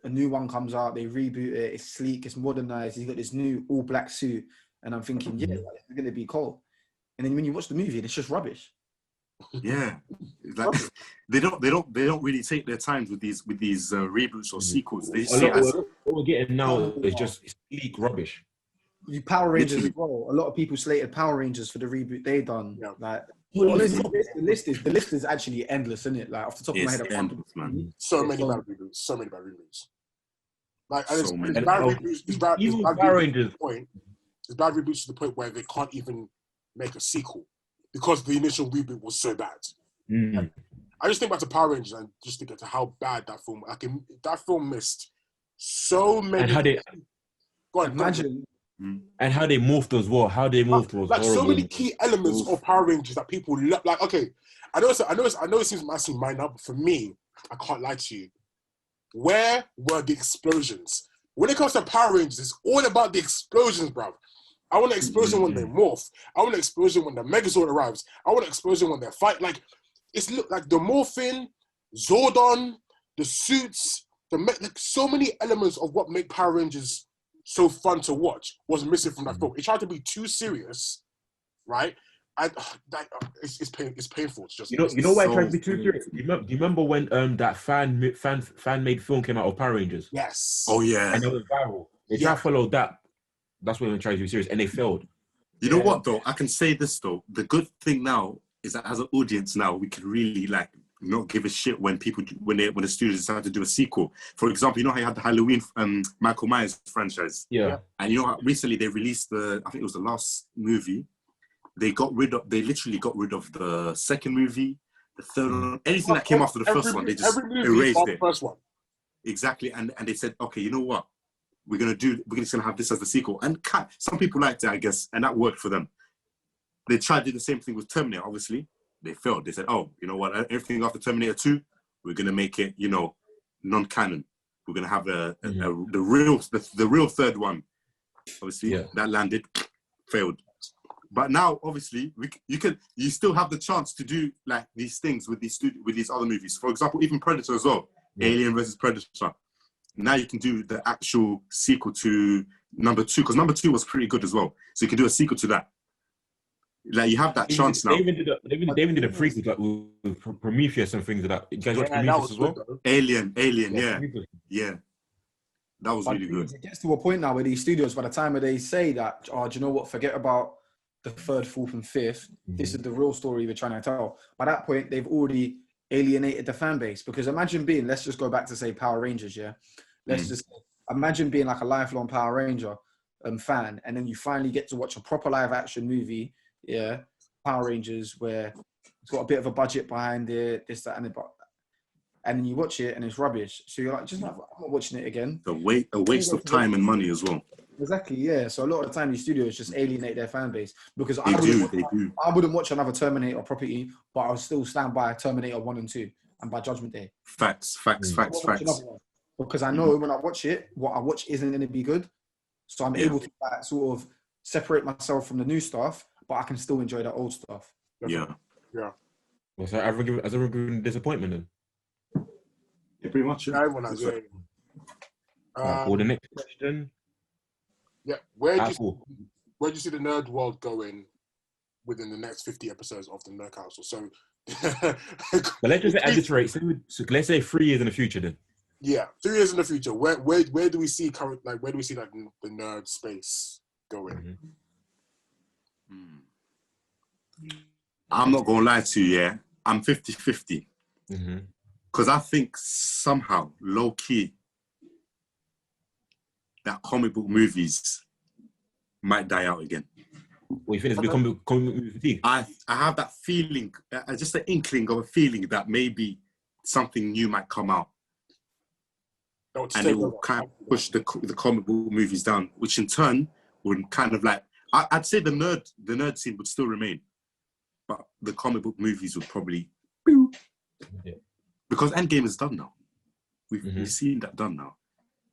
a new one comes out, they reboot it. It's sleek, it's modernized. He's got this new all black suit, and I'm thinking, it's gonna be cool. And then when you watch the movie, it's just rubbish. Yeah, like they don't really take their time with these reboots or sequels. They see what we're getting now is just sleek rubbish. You Power Rangers as well. A lot of people slated Power Rangers for the reboot they done. Yeah. Like honestly, the list is actually endless, isn't it? Like off the top of my head, endless, man. So many bad reboots. Like and it's bad reboots. It's bad reboots to the point where they can't even make a sequel. Because the initial reboot was so bad. Mm. I just think back to Power Rangers and just think to how bad that film. That film missed so many. And how they imagine. And how they morphed as well. How they morphed was like horrible. So many key elements of Power Rangers that people love. Like, okay, I know it seems massive minor, but for me, I can't lie to you. Where were the explosions? When it comes to Power Rangers, it's all about the explosions, bruv. I want an explosion when they morph. I want an explosion when the Megazord arrives. I want an explosion when they fight. Like, it's like the morphing, Zordon, the suits, like so many elements of what make Power Rangers so fun to watch was missing from that film. It tried to be too serious, right? It's painful. It's just You know why it tries to be too So serious? Do you remember when that fan made film came out of Power Rangers? yes. Oh yeah. And it was viral. They tried to follow that. That's when they tried to be serious, and they failed. You know what though? I can say this though. The good thing now is that as an audience now, we can really like not give a shit when the studios decide to do a sequel. For example, you know how you had the Halloween Michael Myers franchise. Yeah. And you know how recently they released I think it was the last movie. They literally got rid of the second movie, the third one, anything that came after the first one. They just erased it. First one. Exactly, and they said, okay, you know what? We're just gonna have this as the sequel. And some people liked it, I guess, and that worked for them. They tried to do the same thing with Terminator. Obviously, they failed. They said, oh, you know what? Everything after Terminator 2, we're gonna make it, non-canon. We're gonna have the real third one. Obviously, that landed, failed. But now, obviously, you still have the chance to do like these things with these other movies. For example, even Predator as well, Alien versus Predator. Now you can do the actual sequel to number 2, because number 2 was pretty good as well. So you can do a sequel to that. Like you have that chance now. They even did a prequel like, with Prometheus and things like that. You guys watch Prometheus as well? Alien, yeah. That was really good. It gets to a point now where these studios, by the time they say that, do you know what? Forget about the 3rd, 4th, and 5th. This is the real story we're trying to tell. By that point, they've already alienated the fan base, because imagine being, let's just go back to say Power Rangers, let's just imagine being like a lifelong Power Ranger fan, and then you finally get to watch a proper live action movie, Power Rangers, where it's got a bit of a budget behind it, this, that, and then you watch it and it's rubbish. So you're like, I'm not watching it again. A waste of time and money as well. Exactly, yeah. So a lot of the time, these studios just alienate their fan base, because I wouldn't watch another Terminator property, but I'll still stand by Terminator 1 and 2 and by Judgment Day. Facts. Because I know when I watch it, what I watch isn't going to be good. So I'm able to sort of separate myself from the new stuff, but I can still enjoy the old stuff. Yeah. Well, so has everyone given disappointment then? Yeah, pretty much. Yeah, everyone has. For the next question. Yeah, where do you see the nerd world going within the next 50 episodes of the Nerd Council? So, but let's just say at this rate. So let's say 3 years in the future then. Yeah, 3 years in the future. Where do we see where do we see the nerd space going? I'm not gonna lie to you. Yeah, I'm 50-50. Because I think somehow, low key, that comic book movies might die out again. Well, you think it's become comic movie fatigue? I have that feeling, just an inkling of a feeling that maybe something new might come out. And it will kind of push the comic book movies down, which in turn would kind of like, I'd say the nerd scene would still remain, but the comic book movies would probably, because Endgame is done now. We've seen that done now.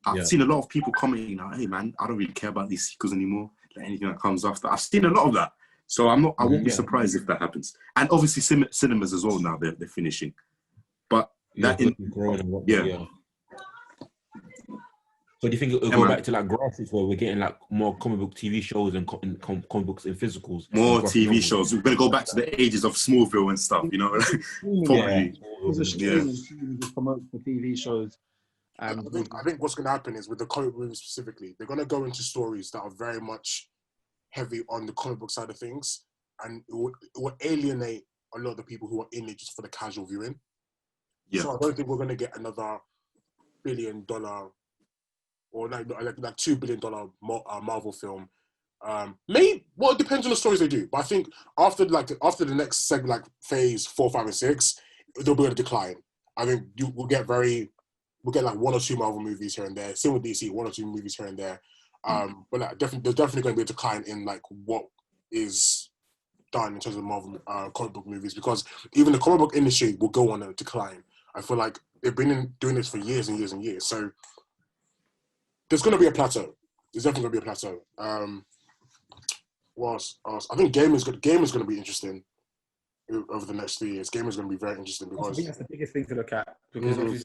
I've seen a lot of people commenting now, hey man, I don't really care about these sequels anymore, like anything that comes after. I've seen a lot of that. So I won't be surprised if that happens. And obviously cinemas as well now, they're finishing. But So do you think it'll go back to like grassroots where we're getting like more comic book TV shows and comic books in physicals? More TV shows. We're going to go back to the ages of Smallville and stuff, you know? Probably. Just promote the TV shows. I think what's going to happen is with the comic movies specifically, they're going to go into stories that are very much heavy on the comic book side of things, and it will alienate a lot of the people who are in it just for the casual viewing. Yeah. So I don't think we're going to get another $1 billion or like $2 billion Marvel film. It depends on the stories they do. But I think after the next segment, like phase 4, 5, and 6, they'll be on a decline. I think we'll get like 1 or 2 Marvel movies here and there. Same with DC, 1 or 2 movies here and there. But like, there's definitely going to be a decline in like what is done in terms of Marvel comic book movies, because even the comic book industry will go on a decline. I feel like they've been doing this for years and years and years. So there's going to be a plateau. There's definitely going to be a plateau. What else? I think gaming is going to be interesting over the next 3 years. Gaming is going to be very interesting because I think that's the biggest thing to look at, because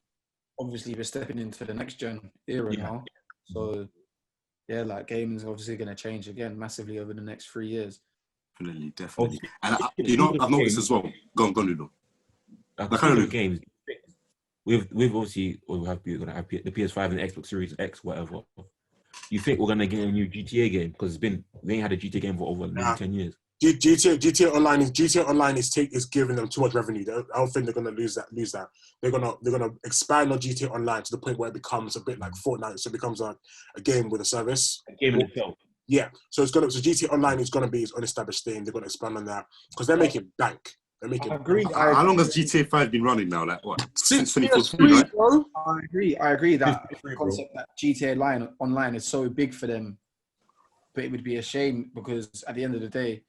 obviously we're stepping into the next gen era now. So yeah, like gaming is obviously going to change again massively over the next 3 years. Definitely. And I've noticed as well. Go on, Lulu. Games. We've obviously we're going to have the PS5 and the Xbox Series X, whatever. You think we're going to get a new GTA game? Because we ain't had a GTA game for over maybe 10 years. GTA Online is giving them too much revenue. I don't think they're gonna lose that. They're gonna expand on GTA Online to the point where it becomes a bit like Fortnite. So it becomes a game with a service. A game in itself. Yeah. So GTA Online is gonna be its unestablished thing. They're gonna expand on that because they're making bank. They're making. How long has GTA 5 been running now? Like what? Since 2014, right? bro. I agree that the concept that GTA Online is so big for them, but it would be a shame because at the end of the day,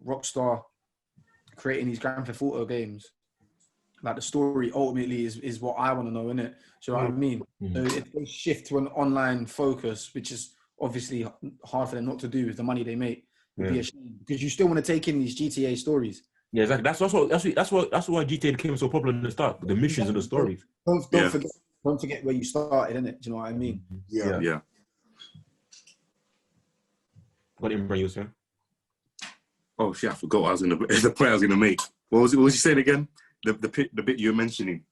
Rockstar creating these Grand Theft Auto games, like the story ultimately is what I want to know, innit? Do you know what I mean? So if they shift to an online focus, which is obviously hard for them not to do with the money they make, would be a shame because you still want to take in these GTA stories. Yeah, exactly. That's why GTA became so popular in the start. The missions and the stories. Don't forget where you started, innit? Do you know what I mean? Yeah. What Imbran you saying? Oh shit! I forgot what the point I was gonna make. What was you saying again? The bit you were mentioning.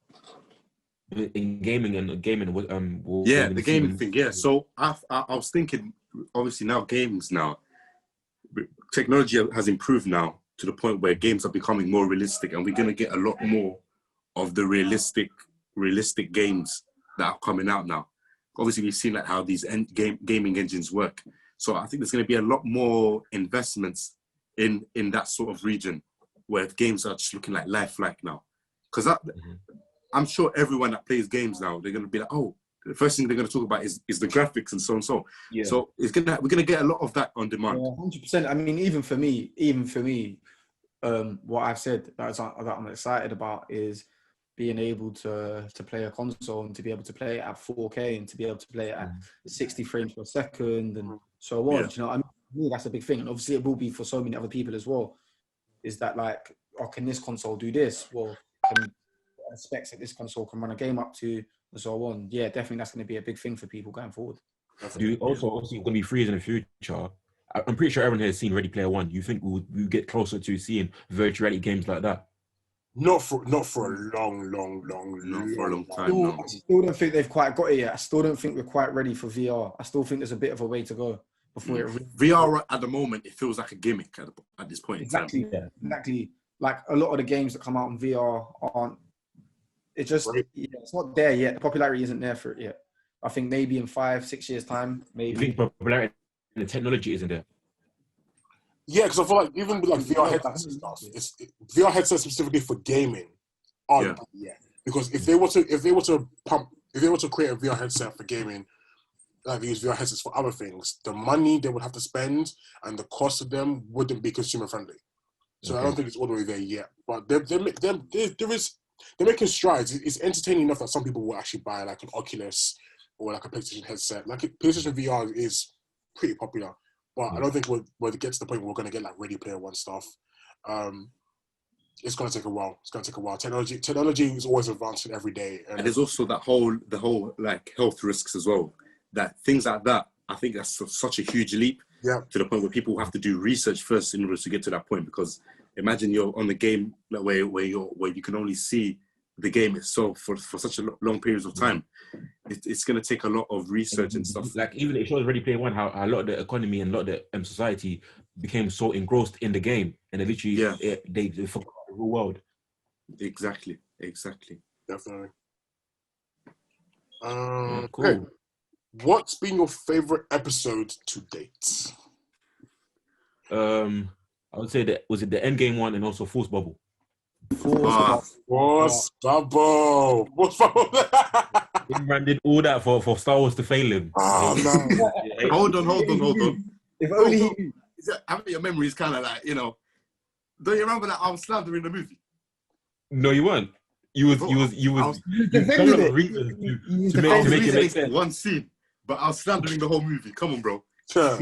In gaming and gaming with the gaming thing. Yeah. So I was thinking, obviously now technology has improved now to the point where games are becoming more realistic, and we're gonna get a lot more of the realistic games that are coming out now. Obviously, we've seen like how these gaming engines work. So I think there's gonna be a lot more investments in that sort of region where games are just looking like lifelike now. Because I'm sure everyone that plays games now, they're going to be like, oh, the first thing they're going to talk about is the graphics and so and so. Yeah. So we're going to get a lot of that on demand. 100%. I mean, even for me, what I've said that I'm excited about is being able to play a console and to be able to play it at 4K and to be able to play it at 60 frames per second and so on. Yeah. You know, I mean, that's a big thing, and obviously it will be for so many other people as well. Is that like, oh, can this console do this? Well, can specs that this console can run a game up to, and so on. Yeah, definitely, that's going to be a big thing for people going forward. Obviously, going to be freeze in the future. I'm pretty sure everyone here has seen Ready Player One. You think we'll get closer to seeing virtual reality games like that? Not for a long time. I still don't think they've quite got it yet. I still don't think we're quite ready for VR. I still think there's a bit of a way to go before VR at the moment, it feels like a gimmick at this point. Exactly. Like a lot of the games that come out in VR aren't. It's just it's not there yet. The popularity isn't there for it yet. I think maybe in 5-6 years' time, maybe. You think popularity and the technology isn't there? Yeah, because I feel like even with like VR headsets and stuff, VR headsets specifically for gaming aren't yet. Because if they were to create a VR headset for gaming, like use VR headsets for other things, the money they would have to spend and the cost of them wouldn't be consumer friendly. So I don't think it's all the way there yet. But they're making strides. It's entertaining enough that some people will actually buy like an Oculus or like a PlayStation headset. Like PlayStation VR is pretty popular, but I don't think we'll get to the point where we're going to get like Ready Player One stuff. It's going to take a while. Technology is always advancing every day. And there's also the whole like health risks as well. That things like that, I think that's such a huge leap. Yeah. To the point where people have to do research first in order to get to that point. Because imagine you're on the game where you can only see the game itself for such a long periods of time. It's going to take a lot of research and stuff. Like even it shows Ready Player One how a lot of the economy and a lot of the society became so engrossed in the game, and they literally they forgot the real world. Exactly. Definitely. Cool. Okay. What's been your favorite episode to date? I would say that was it the Endgame one and also Force Bubble. Force Bubble. Imbran did all that for Star Wars to fail him. Oh no! Hold on. If only I mean, your memory is kind of like, you know. Don't you remember that I was slammed in the movie? No, you weren't. You was defending it to make it make sense. One scene, but I was slammed in the whole movie. Come on, bro. Sure.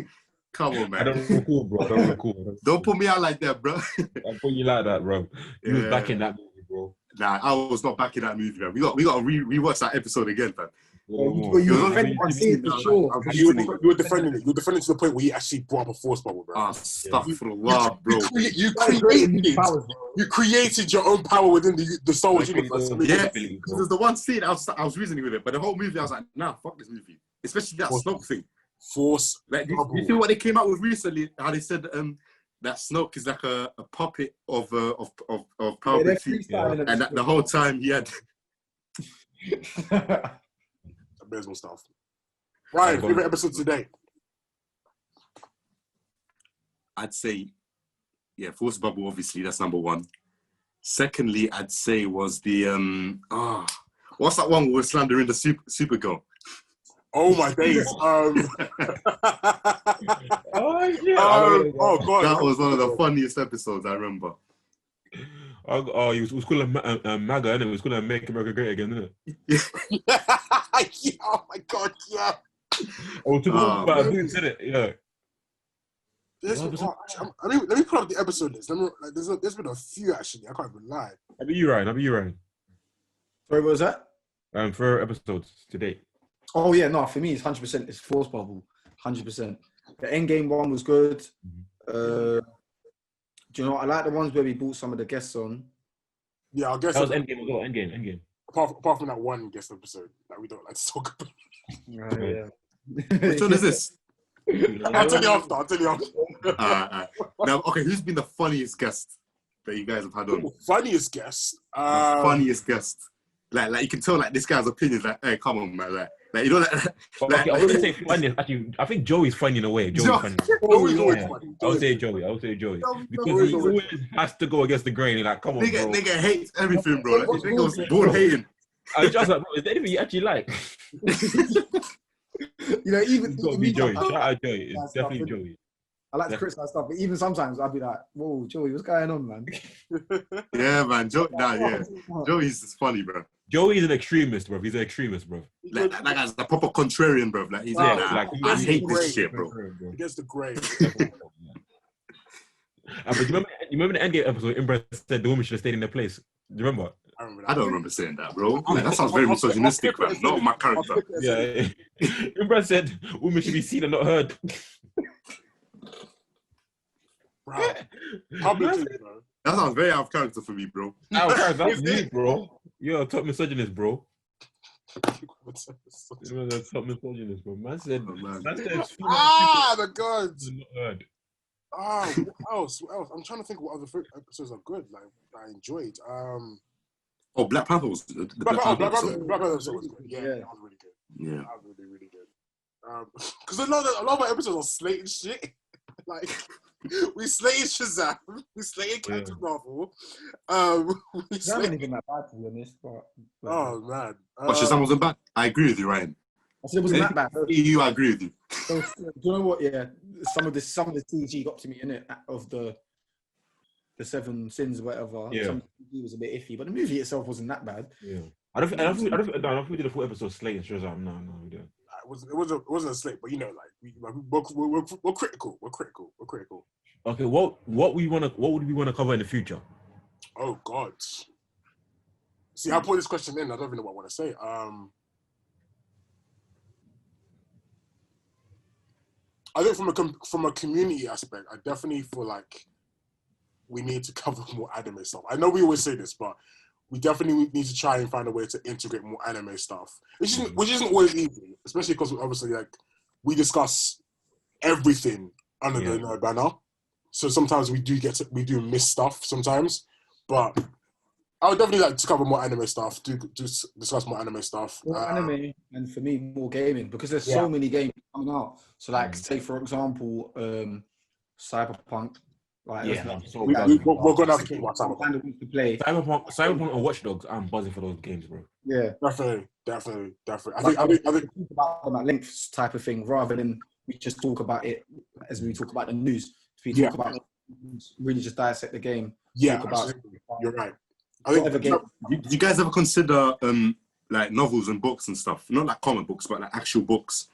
Come on, man. I don't recall, bro. Don't put me out like that, bro. I put you like that, bro. You was back in that movie, bro. Nah, I was not back in that movie, man. We got to rewatch that episode again, man. But you You're defended not- that scene for sure. You were defending it. You were defending it to the point where you actually brought up a force bubble, bro. Astaghfirullah, bro. You created your own power within the Star Wars universe. Yeah, because there's the one scene I was reasoning with it, but the whole movie I was like, nah, fuck this movie. Especially that Snoke thing. Force. Like, you see what they came out with recently? How they said that Snoke is like a puppet of Palpatine, and that the whole time he had. Abysmal stuff. Ryan, favorite episode today? I'd say, Force Bubble. Obviously, that's number one. Secondly, I'd say was the what's that one where we're slandering the Supergirl? Oh my days! Oh god, that was one of the funniest episodes I remember. He was calling MAGA, and it was calling Make America Great Again, isn't it? Yeah, oh my god, yeah. Oh, to about boots, isn't it? Yeah. Let me pull up the episode list. There's been a few actually. I can't even lie. I'll be you, Ryan. Sorry, what was that? For episodes to date. Oh yeah, no, for me it's 100%. It's Force Bubble, 100%. The Endgame one was good. Do you know what? I like the ones where we brought some of the guests on. Yeah, I guess that was Endgame as well. Endgame. Apart from that one guest episode that we don't like to talk about. Yeah. Which one is this? I'll tell you after. Now, okay, who's been the funniest guest that you guys have had on? Funniest guest? Funniest guest. Like you can tell, like, this guy's opinion, like, hey, come on, man. Like you know, okay, I wouldn't say funny. Actually, I think Joey's funny in a way. Joey's funny. I would say Joey. Because he always has to go against the grain. Like, come on, bro. Nigga hates everything, bro. Like, nigga was born hating. I was just like, bro, is there anything you actually like? You know, even It's got to be Joey. Shout out Joey. It's definitely Joey. I like to criticize stuff, but even sometimes I'll be like, whoa, Joey, what's going on, man? Yeah, man. Joey's just funny, bro. Joey's an extremist, bro. He's an extremist, bro. Like guy's a proper contrarian, bro. Like, he's I hate this shit, bro. He gets the grade. But you remember the Endgame episode? Imbran said the woman should have stayed in their place. Do you remember? I don't remember saying that, bro. Like, that sounds very misogynistic, man. Not my character. Yeah. Imbran said women should be seen and not heard. Bro. Publicly, bro. That sounds very out of character for me, bro. That's me, bro. You're a top misogynist, bro. You're a top misogynist, bro. Man said, the gods. Not heard. What else? I'm trying to think what other episodes are good. Like I enjoyed. Black Panther was good. Black Panther episode was good. Yeah, that was really good. Yeah, that was really, really good. Because a lot of our episodes are slating shit. Like we slated Shazam, we slated Captain Marvel. That wasn't even that bad, to be honest. But oh man, Shazam wasn't bad. I agree with you, Ryan. I said it wasn't that bad. I agree with you. So, do you know what? Yeah, some of the CG got to me in it of the Seven Sins, or whatever. Yeah, some CG was a bit iffy, but the movie itself wasn't that bad. Yeah, I don't think we did a full episode slating Shazam. No, we didn't. It wasn't a slate, but you know, like we're critical. We're critical. Okay, what would we want to cover in the future? Oh God. See, I put this question in. I don't even know what I want to say. I think from a community aspect, I definitely feel like we need to cover more anime stuff. I know we always say this, but we definitely need to try and find a way to integrate more anime stuff, which isn't always easy, especially because obviously like we discuss everything under the nerd banner. So sometimes we do miss stuff sometimes, but I would definitely like to cover more anime stuff, discuss more anime stuff. More anime, and for me, more gaming, because there's so many games coming out. So like, say for example, Cyberpunk. Like, we're gonna have to keep watching Cyberpunk to play. Cyberpunk and Watch Dogs. I'm buzzing for those games, bro. Yeah, definitely. I think talk about them at length, type of thing, rather than we just talk about it as we talk about the news. We talk about it, really just dissect the game. Yeah, you're right. I think. Did you guys ever consider like novels and books and stuff? Not like comic books, but like actual books.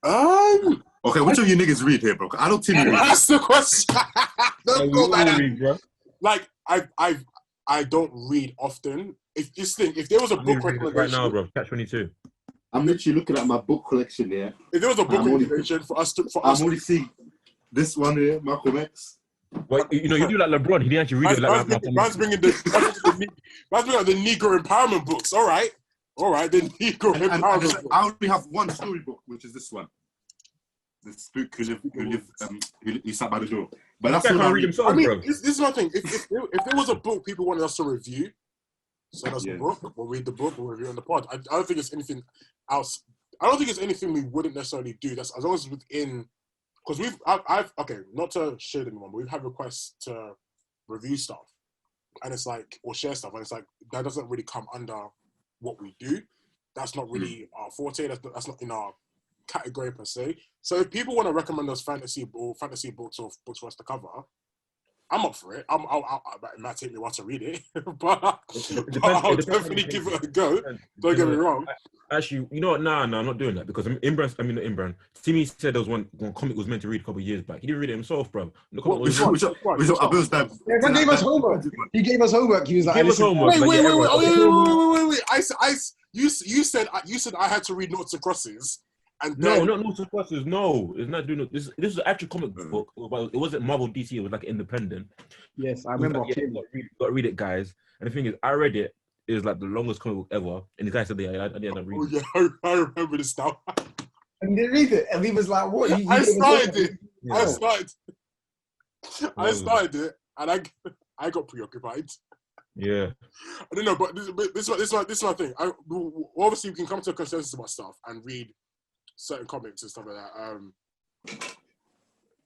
Okay, which of you niggas read here, bro? I don't think you read. That's the question. Don't go by that. Bro. Like I don't read often. If there was a book recommendation right now, bro, Catch 22. I'm literally looking at my book collection here. If there was a book recommendation for us, I'm only seeing this one here, Malcolm X. Well, you do like LeBron. He didn't actually read it like Malcolm. Man's bringing the Negro empowerment books. All right, the Negro empowerment books. I only have one storybook, which is this one. The spook who sat by the door. But that's all I read himself, I mean, bro. this is my thing. If there was a book people wanted us to review, send us a book. We'll read the book. We'll review on the pod. I don't think it's anything else. I don't think it's anything we wouldn't necessarily do. That's as long as it's within. Because I've not to shade anyone, but we've had requests to review stuff, and it's like, or share stuff, and it's like that doesn't really come under what we do. That's not really our forte. That's not in our category per se. So if people want to recommend us fantasy books or books for us to cover, I'm up for it. It might take me a while to read it, but I'll definitely give it a go. Don't get me wrong. Actually, you know what? Nah, I'm not doing that because Imbran. Timmy said there was one comic was meant to read a couple of years back. He didn't read it himself, bro. Which one? Everyone gave us homework. He gave us homework. He was like, Wait. You said I had to read Noughts and Crosses. And no, not Noughts and Crosses. No, it's not doing this. This is an actual comic book, but it wasn't Marvel DC. It was like independent. Yes, I remember. Got to read it, guys. And the thing is, I read it. It was like the longest comic book ever. And the guy said, I didn't end up reading it. Oh, yeah, I remember this now. And he didn't read it. And he was like, what? I started it. Yeah. I started it. And I got preoccupied. Yeah. I don't know, but this is my thing. Obviously, we can come to a consensus about stuff and read certain comics and stuff like that.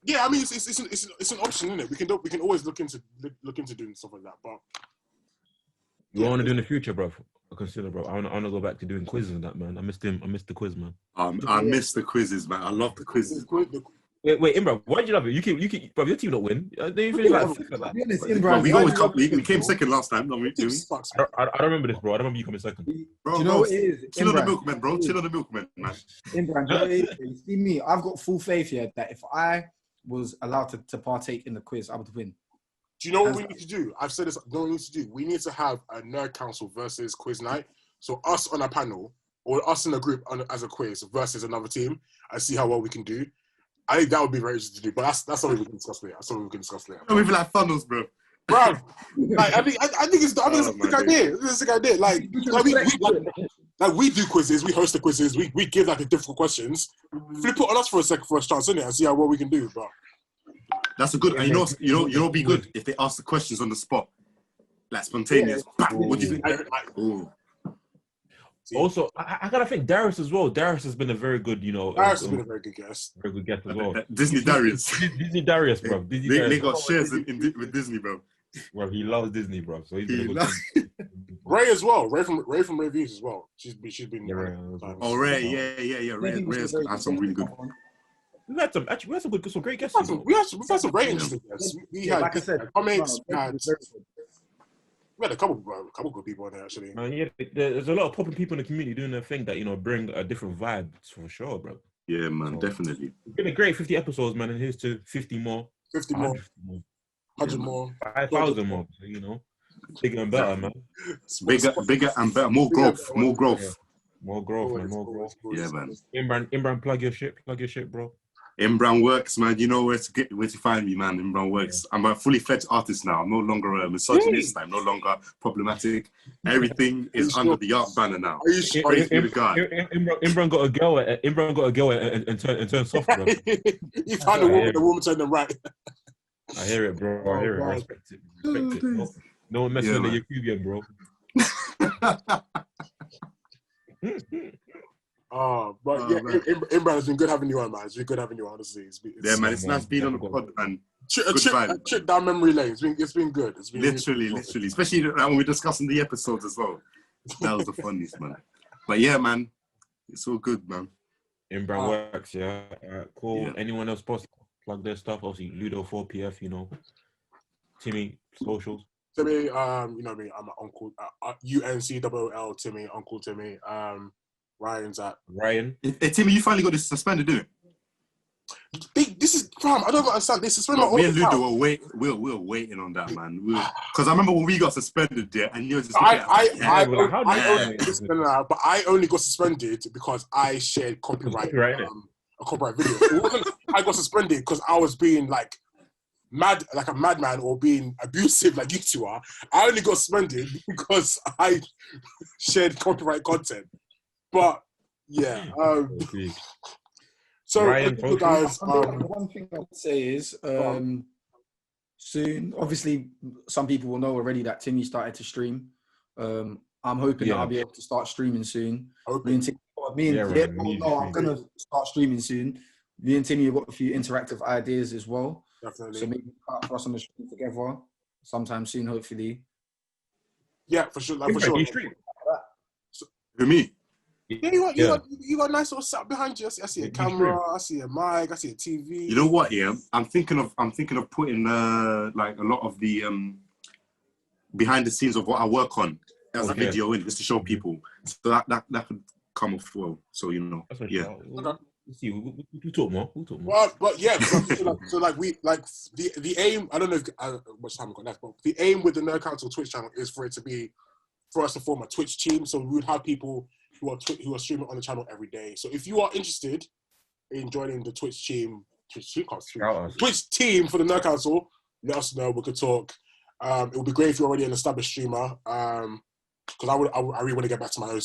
Yeah, I mean, it's an option, isn't it? We can always look into doing stuff like that. But you want to do in the future, bro? Consider, bro. I want to go back to doing quizzes and that, man. I missed the quiz, man. I miss the quizzes, man. I love the quizzes. Wait, Imbran, why did you love it? You keep, bro. Your team not win. Don't you feel like that? Imbran, we came second last time. I don't remember this, bro. I don't remember you coming second. Bro, do you know what it is? Chill on the milkman, bro. Chill on the milkman, man. Imbran, you see me. I've got full faith here that if I was allowed to partake in the quiz, I would win. Do you know what we need to do? I've said this. No, we need to do. We need to have a nerd council versus quiz night. So us on a panel or us in a group as a quiz versus another team and see how well we can do. I think that would be very interesting to do, but that's something we can discuss later. We feel like funnels, bro. Like, I think it's a good idea. It's a good idea. Like we do quizzes, we host the quizzes, we give like the difficult questions. Flip it on us for a chance, innit, and see how well we can do, bro. That's a good. And you know, be good if they ask the questions on the spot, like spontaneous. Yeah. What do you think? Also, I gotta think Darius as well. Darius has been a very good, Darius has been a very good guest. Very good guest as well. Disney Darius. Disney Darius, bro. They got shares with Disney, bro. Well, he loves Disney, bro. So he's been a good Ray as well. Ray from Reviews as well. She's been. Ray, yeah. Ray has had some really good. We had some great guests. We've had some great interesting guests. We had, like I said, comics. We had a couple good people on there actually. There's a lot of popping people in the community doing their thing that bring a different vibe for sure, bro. Yeah, man, definitely. It's been a great 50 episodes, man, and here's to 50 more, 100 more, 5,000 more. So, bigger and better, man. Bigger and better. More growth, man. More growth. Yeah, man. Imbran, plug your shit, bro. Imbran Works, man. You know where to find me, man. Imbran Works. Yeah. I'm a fully fledged artist now. I'm no longer a misogynist. I'm no longer problematic. Everything is under the art banner now. Imbran got a girl and turn soft, bro. You found the woman turned them right. I hear it, bro. I hear it. I respect it. No one messing with the Yakubian, bro. But Imbran, has been good having you on, man. It's been good having you on, honestly. Man, it's nice being on the pod, man. Trip down memory lane. It's been good. It's been literally, especially when we're discussing the episodes as well. That was the funniest, man. But yeah, man, it's all good, man. Imbran Works, yeah. Cool. Yeah. Anyone else possible? Plug their stuff. Obviously, Ludo 4PF. Timmy socials. Timmy, I'm an uncle. UNCOOL Timmy, Uncle Timmy. Ryan's at Ryan. Hey, Timmy, you finally got this suspended, didn't it? This is Fam, I don't understand. They suspended my Me and account. Ludo were waiting on that, man. Because I remember when we got suspended there, and you were just looking at I only got suspended, but I only got suspended because I shared copyright a copyright video. It wasn't I got suspended because I was being like mad, like a madman, or being abusive like you two are. I only got suspended because I shared copyright content. But yeah, so Ryan, guys, one thing I would say is soon. Obviously, some people will know already that Timmy started to stream. I'm hoping that I'll be able to start streaming soon. I'm gonna start streaming soon. Me and Timmy have got a few interactive ideas as well. Definitely. So maybe for us on the stream together sometime soon, hopefully. Yeah, for sure. Like, for sure. You stream? For me. Yeah, you got a nice little setup behind you. I see a camera, I see a mic, I see a TV. You know what? Yeah, I'm thinking of putting like a lot of the behind the scenes of what I work on as a video in, just to show people. So that could come off well. So Let's see. We'll talk more. Well, but yeah, so the aim. I don't know if much time we got left, but the aim with the Nerd Council Twitch channel is for us to form a Twitch team. So we would have people who are streaming on the channel every day. So if you are interested in joining the Twitch team for the Nerd Council, let us know. We could talk. It would be great if you're already an established streamer. Because I really want to get back to my own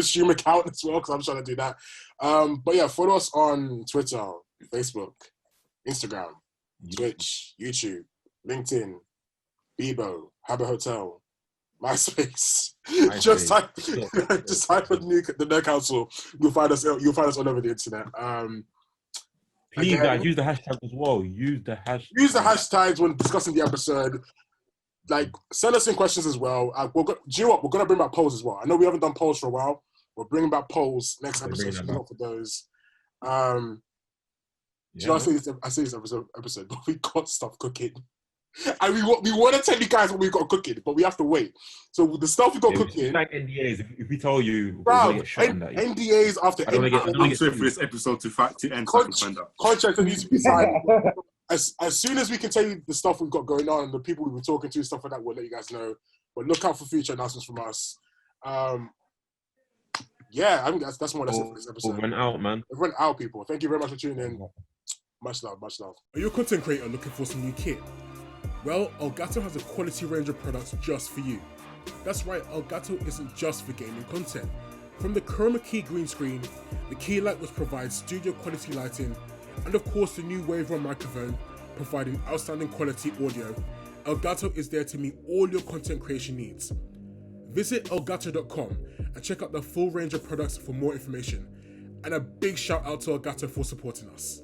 stream account as well, because I'm trying to do that. But yeah, follow us on Twitter, Facebook, Instagram, Twitch, YouTube, LinkedIn, Bebo, Habit Hotel, MySpace. Just type the Nerd Council. You'll find us all over the internet. Please, guys, use the hashtag as well. Use the hashtags when discussing the episode. Like, send us in questions as well. Do you know what? We're going to bring back polls as well. I know we haven't done polls for a while. We're bringing back polls next episode. So look for those. I say this episode, but we got stuff cooking. And we want to tell you guys what we've got cooking, but we have to wait. So the stuff we got cooking... like NDAs. If we tell you, bro, we're get shot on that. NDAs after NDAs. I'm waiting for this episode to end so I can find out. Contracts need to be signed. As soon as we can tell you the stuff we've got going on and the people we've been talking to, stuff like that, we'll let you guys know. But look out for future announcements from us. I think that's more or less it for this episode. We've run out, man. We've run out, people. Thank you very much for tuning in. Much love. Are you a content creator looking for some new kit? Well, Elgato has a quality range of products just for you. That's right, Elgato isn't just for gaming content. From the chroma key green screen, the key light which provides studio quality lighting, and of course the new Wave 1 microphone providing outstanding quality audio, Elgato is there to meet all your content creation needs. Visit elgato.com and check out the full range of products for more information. And a big shout out to Elgato for supporting us.